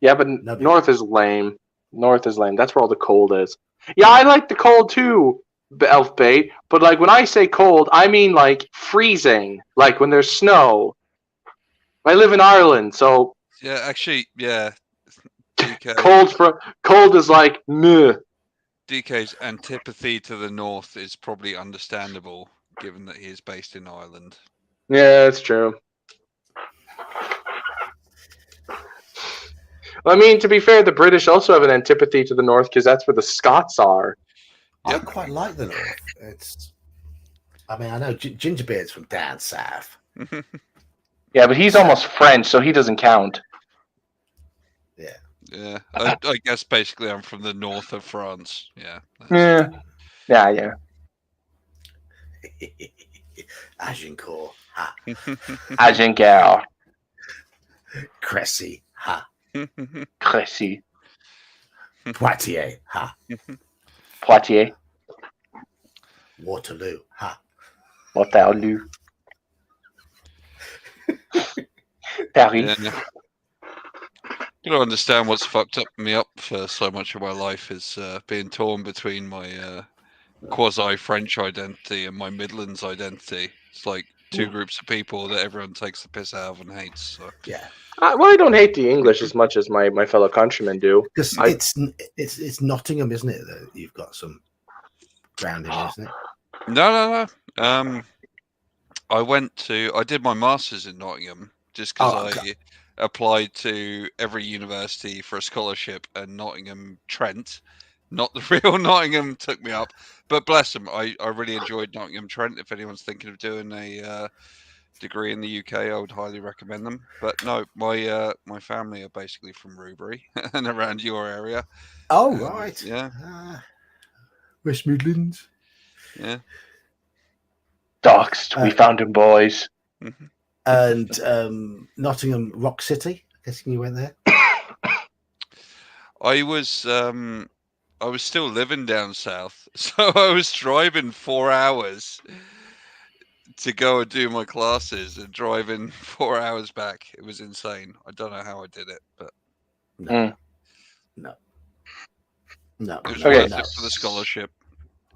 Yeah, but north is lame. North is lame. That's where all the cold is. Yeah, I like the cold too, Elf Bait. But like when I say cold, I mean like freezing. Like when there's snow. I live in Ireland, so yeah, actually, yeah. DK. Cold is like meh. DK's antipathy to the north is probably understandable, given that he is based in Ireland. Yeah, that's true. I mean, to be fair, the British also have an antipathy to the north because that's where the Scots are. Yep. I quite like the north. I mean, I know Gingerbeard's from down south. Yeah, but he's almost French, so he doesn't count. Yeah. Yeah, I guess basically I'm from the north of France. Yeah. Yeah. Agincourt, ha. Agincourt. Cressy, ha. Cressy. Poitiers, ha. Poitiers. Waterloo, ha. Waterloo. Paris. Yeah. You don't understand what's fucked me up for so much of my life is being torn between my quasi-French identity and my Midlands identity. It's like two groups of people that everyone takes the piss out of and hates. So. Yeah. Well, I don't hate the English as much as my fellow countrymen do. Because it's Nottingham, isn't it? That you've got some grounding, isn't it? No. I did my masters in Nottingham just because I applied to every university for a scholarship, and Nottingham Trent, not the real Nottingham, took me up. But bless them, I really enjoyed Nottingham Trent. If anyone's thinking of doing a degree in the UK, I would highly recommend them. But no, my family are basically from Rubery and around your area. Oh, right. Yeah. West Midlands. Yeah. Doxed. We found him, boys. And Nottingham Rock City. Guessing you went there. I was still living down south, so I was driving 4 hours to go and do my classes and drive in 4 hours back. It was insane. I don't know how I did it, but No. it was Okay. worth it for the scholarship.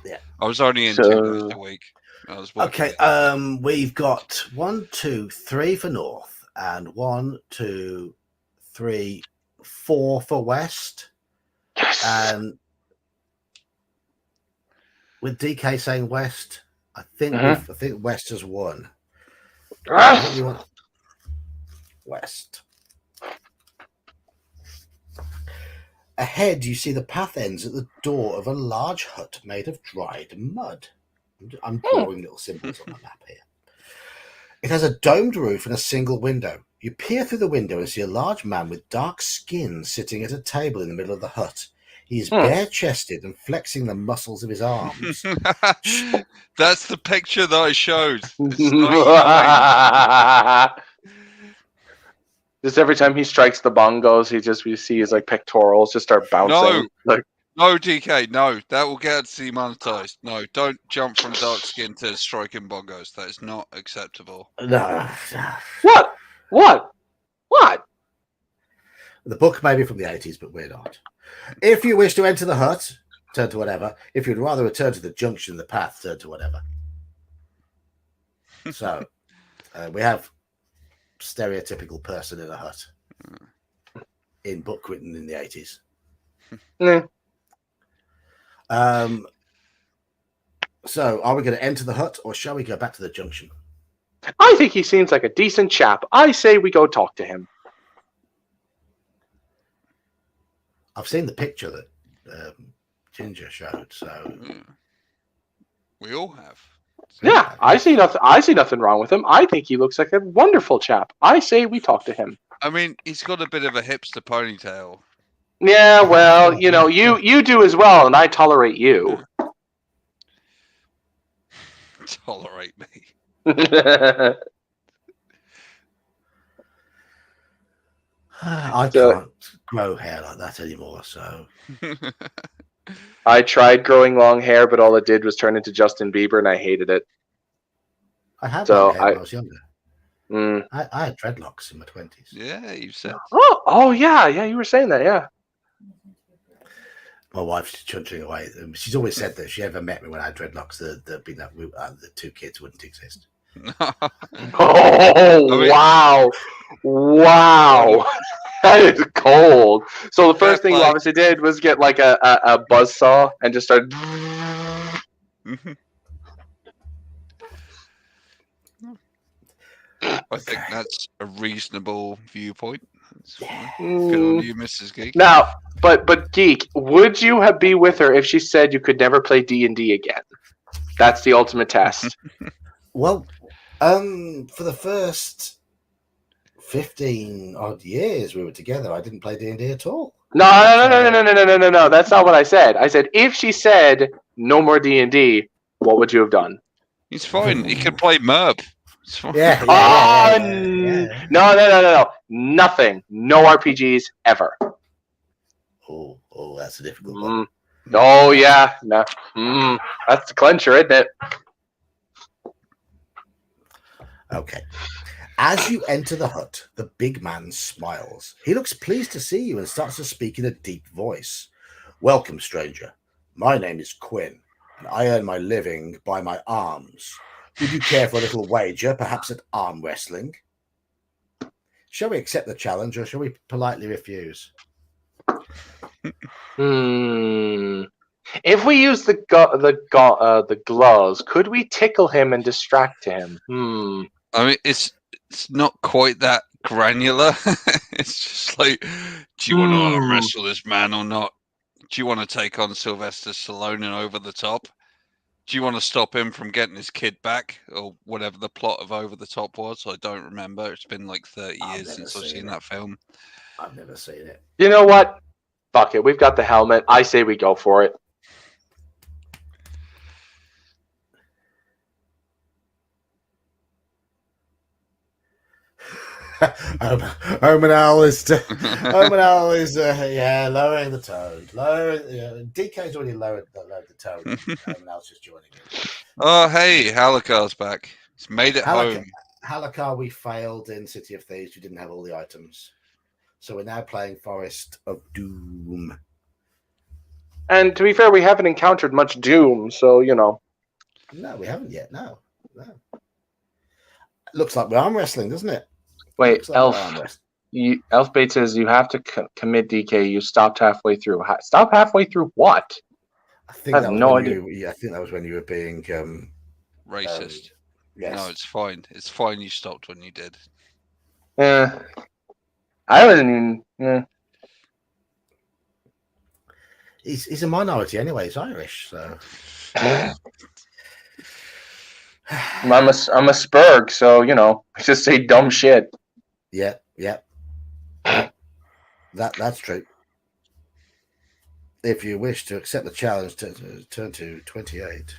Yeah. I was only in 2 days a week. I was working Okay. it. We've got 1, 2, 3 for north, and 1, 2, 3, 4 for west. Yes. And with DK saying west, I think Mhm. I think west has won. Ah! What do you want? West. Ahead, you see the path ends at the door of a large hut made of dried mud. I'm drawing little symbols on the map here. It has a domed roof and a single window. You peer through the window and see a large man with dark skin sitting at a table in the middle of the hut. He is bare-chested and flexing the muscles of his arms. That's the picture that I showed. It's 99. Just every time he strikes the bongos, we see his like pectorals just start bouncing. No, DK, no. That will get us demonetized. No, don't jump from dark skin to striking bongos. That is not acceptable. No. What? The book may be from the 80s, but we're not. If you wish to enter the hut, turn to whatever. If you'd rather return to the junction of the path, turn to whatever. So, we have stereotypical person in a hut in book written in the 80s. So, are we going to enter the hut, or shall we go back to the junction? I think he seems like a decent chap. I say we go talk to him. I've seen the picture that Ginger showed, so we all have. Yeah, I see nothing wrong with him. I think he looks like a wonderful chap. I say we talk to him. I mean, he's got a bit of a hipster ponytail. Yeah, well, you do as well, and I tolerate you. Tolerate me. I can't grow hair like that anymore, so I tried growing long hair, but all it did was turn into Justin Bieber, and I hated it. I had So long hair when I was younger. Mm. I had dreadlocks in my 20s. Yeah, you said. Oh yeah, you were saying that, yeah. My wife's chuntering away. She's always said that if she ever met me when I had dreadlocks, the 2 kids wouldn't exist. Oh, wow. That is cold. So the first thing you obviously did was get like a buzzsaw and just start. I think that's a reasonable viewpoint. Good on you, Mrs. Geek. Now, but Geek, would you be with her if she said you could never play D&D again? That's the ultimate test. Well, for the first 15 odd years we were together, I didn't play D&D at all. No. That's not what I said. I said if she said no more D&D, what would you have done? He's fine. He can play Merb. Yeah. No. Nothing. No RPGs ever. Oh, that's a difficult one. Oh yeah, no. That's the clincher, isn't it? Okay. As you enter the hut, the big man smiles. He looks pleased to see you and starts to speak in a deep voice. Welcome, stranger. My name is Quinn, and I earn my living by my arms. Would you care for a little wager, perhaps at arm wrestling? Shall we accept the challenge, or shall we politely refuse? If we use the gloves, could we tickle him and distract him? I mean, it's not quite that granular. It's just like, do you want to arm wrestle this man or not? Do you want to take on Sylvester Stallone and Over the Top? Do you want to stop him from getting his kid back, or whatever the plot of Over the Top was? I don't remember. It's been like 30 years since I've seen that film. I've never seen it. You know what? Fuck it. We've got the helmet. I say we go for it. Omanal is lowering the tone. DK's already lowered the tone. Omanal's just joining in. Oh, hey, Halakar's back. It's made at home. Halakar, we failed in City of Thieves. We didn't have all the items. So we're now playing Forest of Doom. And to be fair, we haven't encountered much Doom, so, you know. No, we haven't yet. No. Looks like we're arm wrestling, doesn't it? Wait, Like Elf. Elfbait says you have to commit DK. You stopped halfway through. Stop halfway through what? I think I have no idea. I think that was when you were being Racist. Yes. No, it's fine. It's fine you stopped when you did. I wasn't even. He's a minority anyway. He's Irish, so. I'm a Spurg, so you know, I just say dumb shit. Yeah. That's true. If you wish to accept the challenge, turn to 28.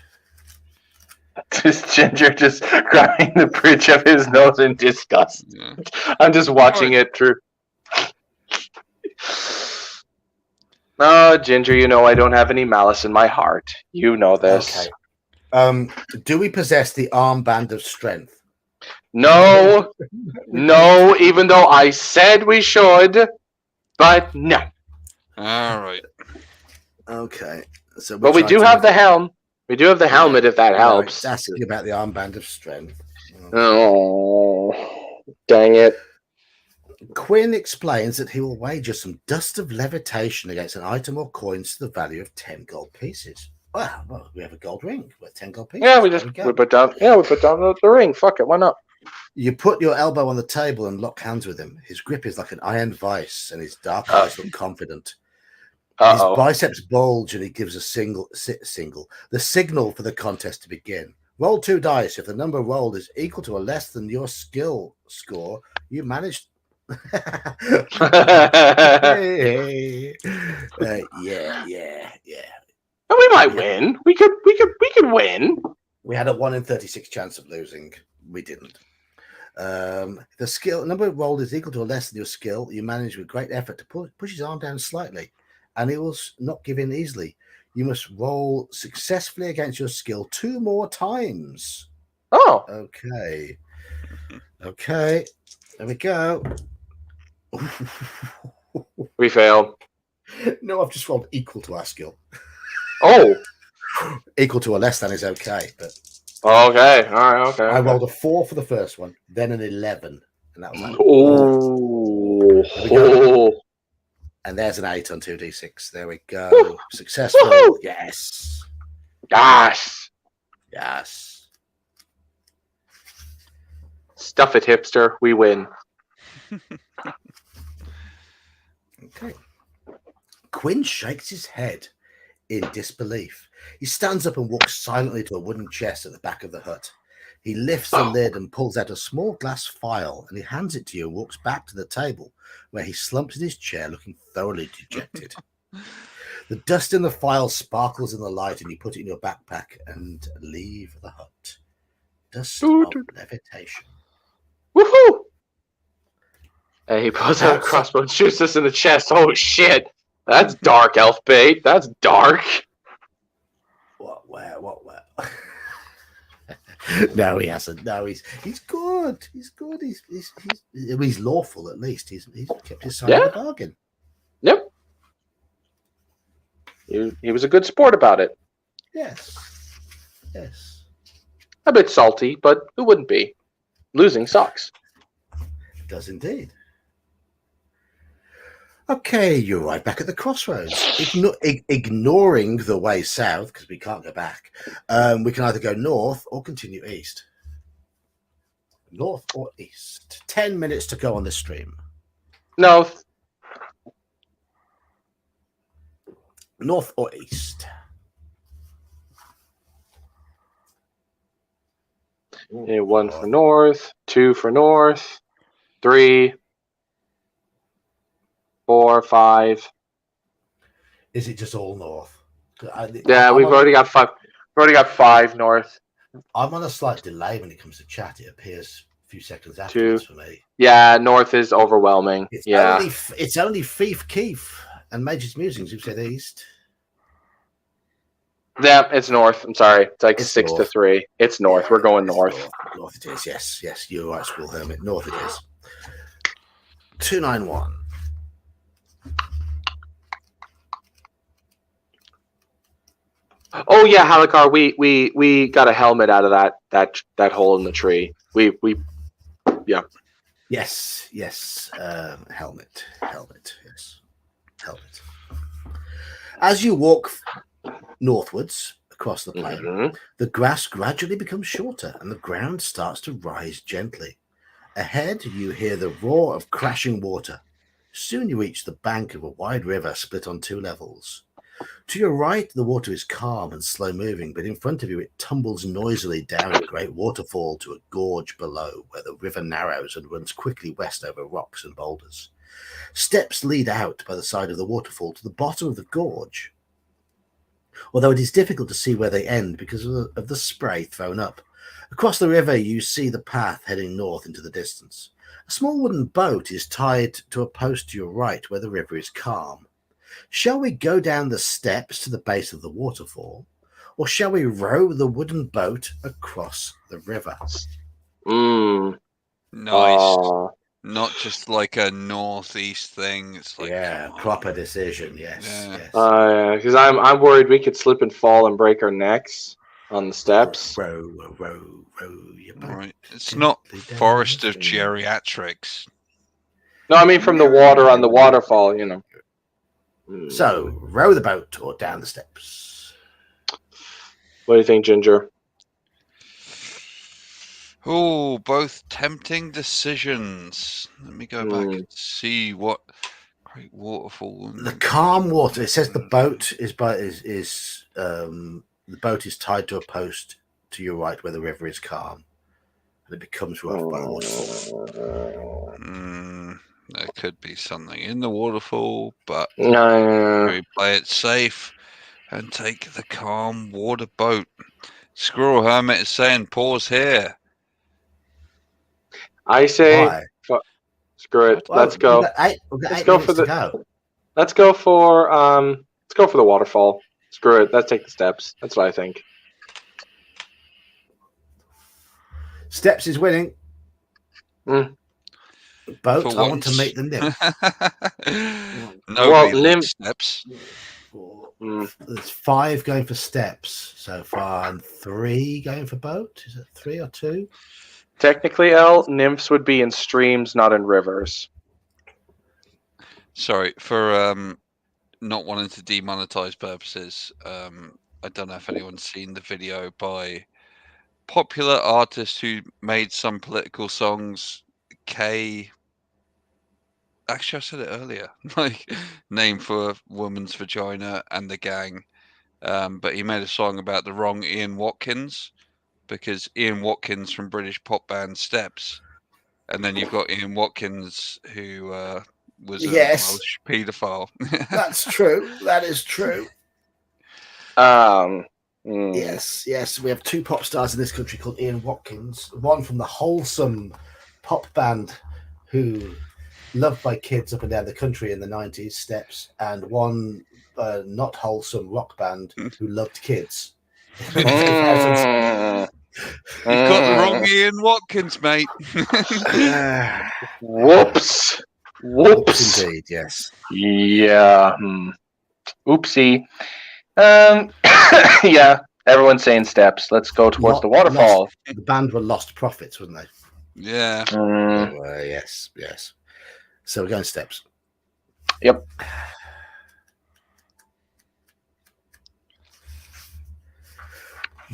Just Ginger just grabbing the bridge of his nose in disgust. Yeah. I'm just watching it through. Oh, Ginger, you know I don't have any malice in my heart. You know this. Okay. Do we possess the armband of strength? No, even though I said we should, but no. All right. Okay. So But we do have the helm. We do have the helmet, if that helps. It's asking about the armband of strength. Oh, dang it. Quinn explains that he will wager some dust of levitation against an item or coins to the value of 10 gold pieces. Well, we have a gold ring worth 10 gold pieces. Yeah, we put down the ring. Fuck it, why not? You put your elbow on the table and lock hands with him. His grip is like an iron vice, and his dark eyes look confident. His biceps bulge, and he gives the signal for the contest to begin. Roll 2 dice. If the number rolled is equal to or less than your skill score, you manage. Yeah. And we might win. We could win. We had a 1 in 36 chance of losing. We didn't. The skill number rolled is equal to or less than your skill. You manage with great effort to push his arm down slightly, and he will not give in easily. You must roll successfully against your skill 2 more times. Oh. Okay. There we go. We failed. No, I've just rolled equal to our skill. Oh. Equal to or less than is okay, but okay. All right. Okay. I rolled a 4 for the first one, then an 11, and that was like, oh. And there's an 8 on 2d6. There we go. Woo. Successful. Woo-hoo. Yes. Stuff it, hipster. We win. Okay. Quinn shakes his head in disbelief. He stands up and walks silently to a wooden chest at the back of the hut. He lifts the lid and pulls out a small glass phial, and he hands it to you and walks back to the table, where he slumps in his chair looking thoroughly dejected. The dust in the phial sparkles in the light, and you put it in your backpack and leave the hut. Dust of levitation. Woohoo! And he pulls out a crossbow and shoots us in the chest. Oh shit! That's dark, Elfbait. That's dark. What? No, he hasn't. No, he's good. He's good. He's lawful at least. He's kept his side of the bargain. Yep. He was a good sport about it. Yes. A bit salty, but who wouldn't be? Losing sucks. It does indeed. Okay, you're right back at the crossroads. Ignoring the way south, because we can't go back, we can either go north or continue east. North or east. 10 minutes to go on this stream. North or east. Okay, 1 for north, 2 for north, 3, 4, 5. Is it just all north? We've already got 5. We've already got 5 north. I'm on a slight delay when it comes to chat. It appears a few seconds afterwards for me. Yeah, north is overwhelming. It's only Fief Keef and Major's Musings who said east. Yeah, it's north. I'm sorry. It's like It's 6 to north. 3. It's north. We're going It's north. North it is, yes. You're right, Squirrel Hermit. North it is. 291. Oh yeah, Halakar, we got a helmet out of that hole in the tree. We Yes. Helmet. Yes. Helmet. As you walk northwards across the plain, Mhm. the grass gradually becomes shorter and the ground starts to rise gently. Ahead, you hear the roar of crashing water. Soon you reach the bank of a wide river split on 2 levels. To your right, the water is calm and slow moving, but in front of you, it tumbles noisily down a great waterfall to a gorge below, where the river narrows and runs quickly west over rocks and boulders. Steps lead out by the side of the waterfall to the bottom of the gorge, although it is difficult to see where they end because of the spray thrown up. Across the river, you see the path heading north into the distance. A small wooden boat is tied to a post to your right where the river is calm. Shall we go down the steps to the base of the waterfall, or shall we row the wooden boat across the river? Mm. Nice. Not just like a northeast thing. It's like, Yeah, come on. proper decision. Yes, Yeah. yes. Because I'm worried we could slip and fall and break our necks on the steps. Row your boat. Right. It's not gently down Forest the of stream. Geriatrics. No, I mean from the water on the waterfall. You know. So, row the boat or down the steps. What do you think, Ginger? Oh, both tempting decisions. Let me go back and see what great waterfall. The calm water. It says the boat is the boat is tied to a post to your right where the river is calm, and it becomes rough by the waterfall. There could be something in the waterfall, but No. we play it safe and take the calm water boat. Squirrel Hermit is saying pause here. I say, Why? screw it. Well, Let's go. We've got Let's 8 go minutes for the. to go. Let's go for the waterfall. Screw it. Let's take the steps. That's what I think. Steps is winning. Mm. Boat. For I want once. to make the nymph. Nobody Well, likes steps. There's 5 going for steps so far, and 3 going for boat. Is it 3 or 2? Technically, L nymphs would be in streams, not in rivers. Sorry for not wanting to demonetize purposes. I don't know if anyone's seen the video by popular artist who made some political songs. Actually, I said it earlier. Like name for a woman's vagina and the gang. But he made a song about the wrong Ian Watkins, because Ian Watkins from British pop band Steps, and then you've got Ian Watkins who was a Welsh paedophile. That's true. That is true. Yes. We have 2 pop stars in this country called Ian Watkins. One from the wholesome pop band who loved by kids up and down the country in the 90s, Steps, and one not wholesome rock band who loved kids. You got the wrong Ian Watkins, mate. Whoops. Whoops indeed, yes. Yeah. Oopsie. Yeah. Everyone's saying steps. Let's go towards the waterfall. The band were Lost Prophets, wasn't they? Yeah. Yes. So we're going steps. Yep.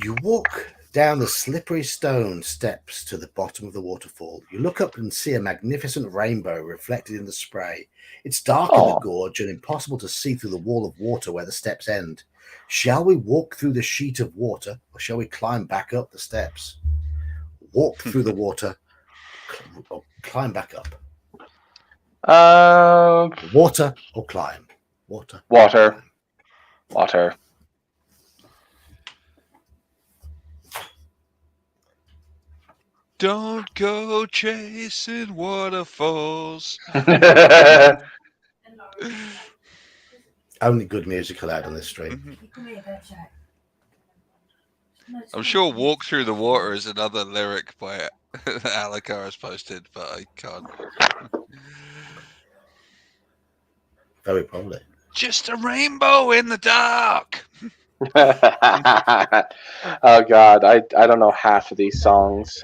You walk down the slippery stone steps to the bottom of the waterfall. You look up and see a magnificent rainbow reflected in the spray. It's dark in the gorge and impossible to see through the wall of water where the steps end. Shall we walk through the sheet of water, or shall we climb back up the steps? Walk through the water, or climb back up. Water or climb? Water. Don't go chasing waterfalls. Only good music allowed on this stream. I'm sure "Walk Through the Water" is another lyric by Alakar has posted, but I can't. Very probably. Just a rainbow in the dark. Oh God, I don't know half of these songs.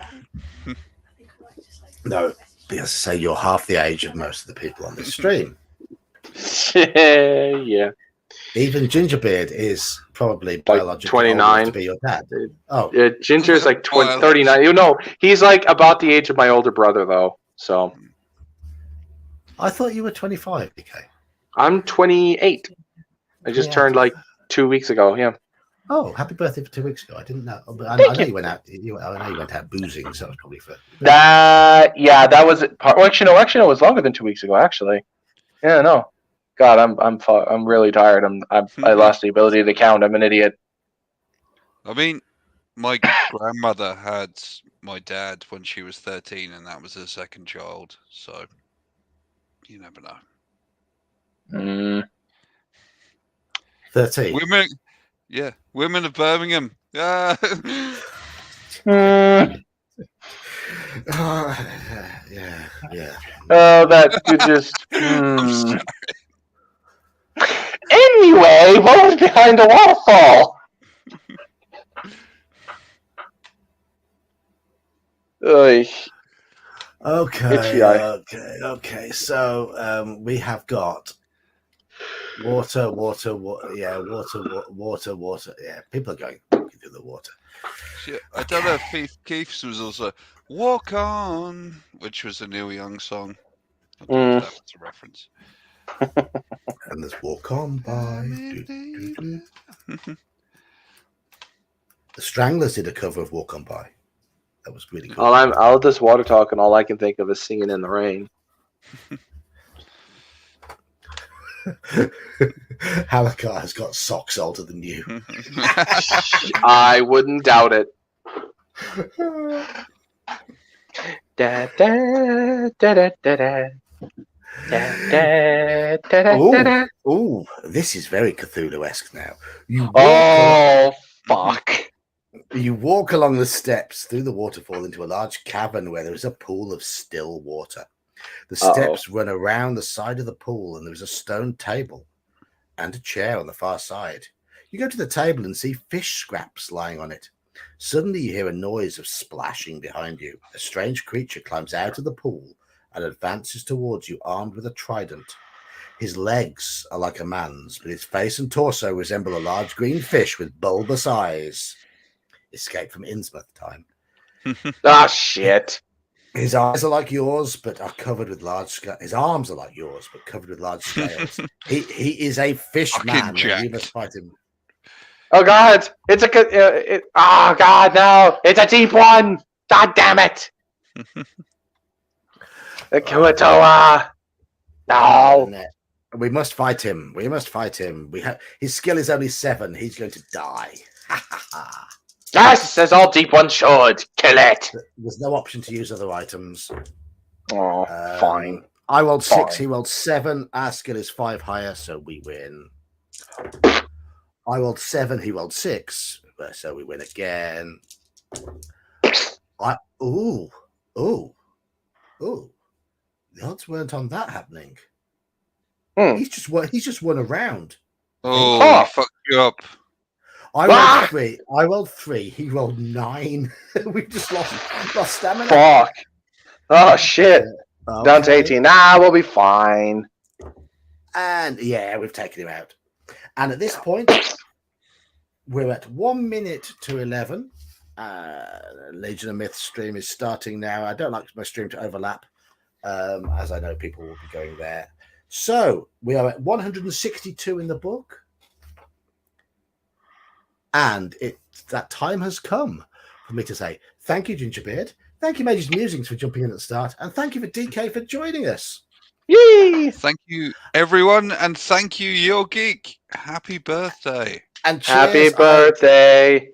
No, because I say you're half the age of most of the people on this stream. Yeah. Even Gingerbeard is probably Like biologically old 29. enough to be your dad. Oh, Yeah, Ginger's like Well, 39. You know, he's like about the age of my older brother, though. So I thought you were 25, DK. I'm 28. I just 28. turned like 2 weeks ago. Yeah. Oh, happy birthday for 2 weeks ago. I didn't know. But I Thank know you. you went out. I know you went out boozing, so it was probably for. That was it. Well, actually, no, it was longer than 2 weeks ago. Actually, yeah, no. God, I'm really tired. I lost the ability to count. I'm an idiot. I mean, my grandmother had my dad when she was 13, and that was her second child. So you never know. 13. Women of Birmingham. Yeah. Yeah. Oh, that could just. I'm sorry. Anyway, what was behind the waterfall? Oy. Itchy eye. Okay. So we have got water. Yeah, water. Yeah, people are going walking through the water. Shit, I don't know if Keith's was also "Walk On," which was a Neil Young song. I don't know if that was a reference. And there's "Walk On By." The Stranglers did a cover of "Walk On By." That was really cool. All this water talk, and all I can think of is "Singing in the Rain." Halakar has got socks older than you. I wouldn't doubt it. Da, da, da, da, da, da. Da, da, da, da, da. Oh, this is very Cthulhu-esque now. Fuck. You walk along the steps through the waterfall into a large cavern where there is a pool of still water. The steps run around the side of the pool, and there is a stone table and a chair on the far side. You go to the table and see fish scraps lying on it. Suddenly you hear a noise of splashing behind you. A strange creature climbs out of the pool and advances towards you armed with a trident. His legs are like a man's, but his face and torso resemble a large green fish with bulbous eyes. Escape from Innsmouth time. Shit. His eyes are like yours, but are covered with large scales. His arms are like yours, but covered with large scales. He is a fish man, and you must fight him. Oh God! It's a good. Oh God! No! It's a deep one. God damn it! The Kuatoa. No. We must fight him. His skill is only 7. He's going to die. Yes, as all deep ones should. Kill it. There's no option to use other items. Oh, fine. I rolled 6. He rolled 7. Our skill is 5 higher, so we win. I rolled 7. He rolled 6, so we win again. The odds weren't on that happening. He's just won a round. Oh, he fucked you up. I rolled 3. He rolled 9. We just lost stamina. Fuck. Oh shit. Okay. Down to 18. We'll be fine. And yeah, we've taken him out. And at this point, we're at 1 minute to 11. Legion of Myth stream is starting now. I don't like my stream to overlap, as I know people will be going there. So we are at 162 in the book. And that time has come for me to say thank you, Gingerbeard. Thank you, Mage's Musings, for jumping in at the start. And thank you for DK for joining us. Yay! Thank you, everyone. And thank you, Your Geek. Happy birthday. And cheers, happy birthday.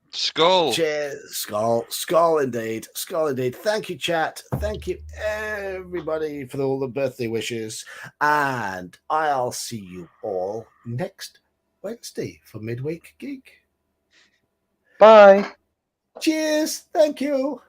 Skull. Cheers. Skull indeed. Skull indeed. Thank you, chat. Thank you, everybody, for all the birthday wishes. And I'll see you all next Wednesday for Midweek Geek. Bye. Cheers. Thank you.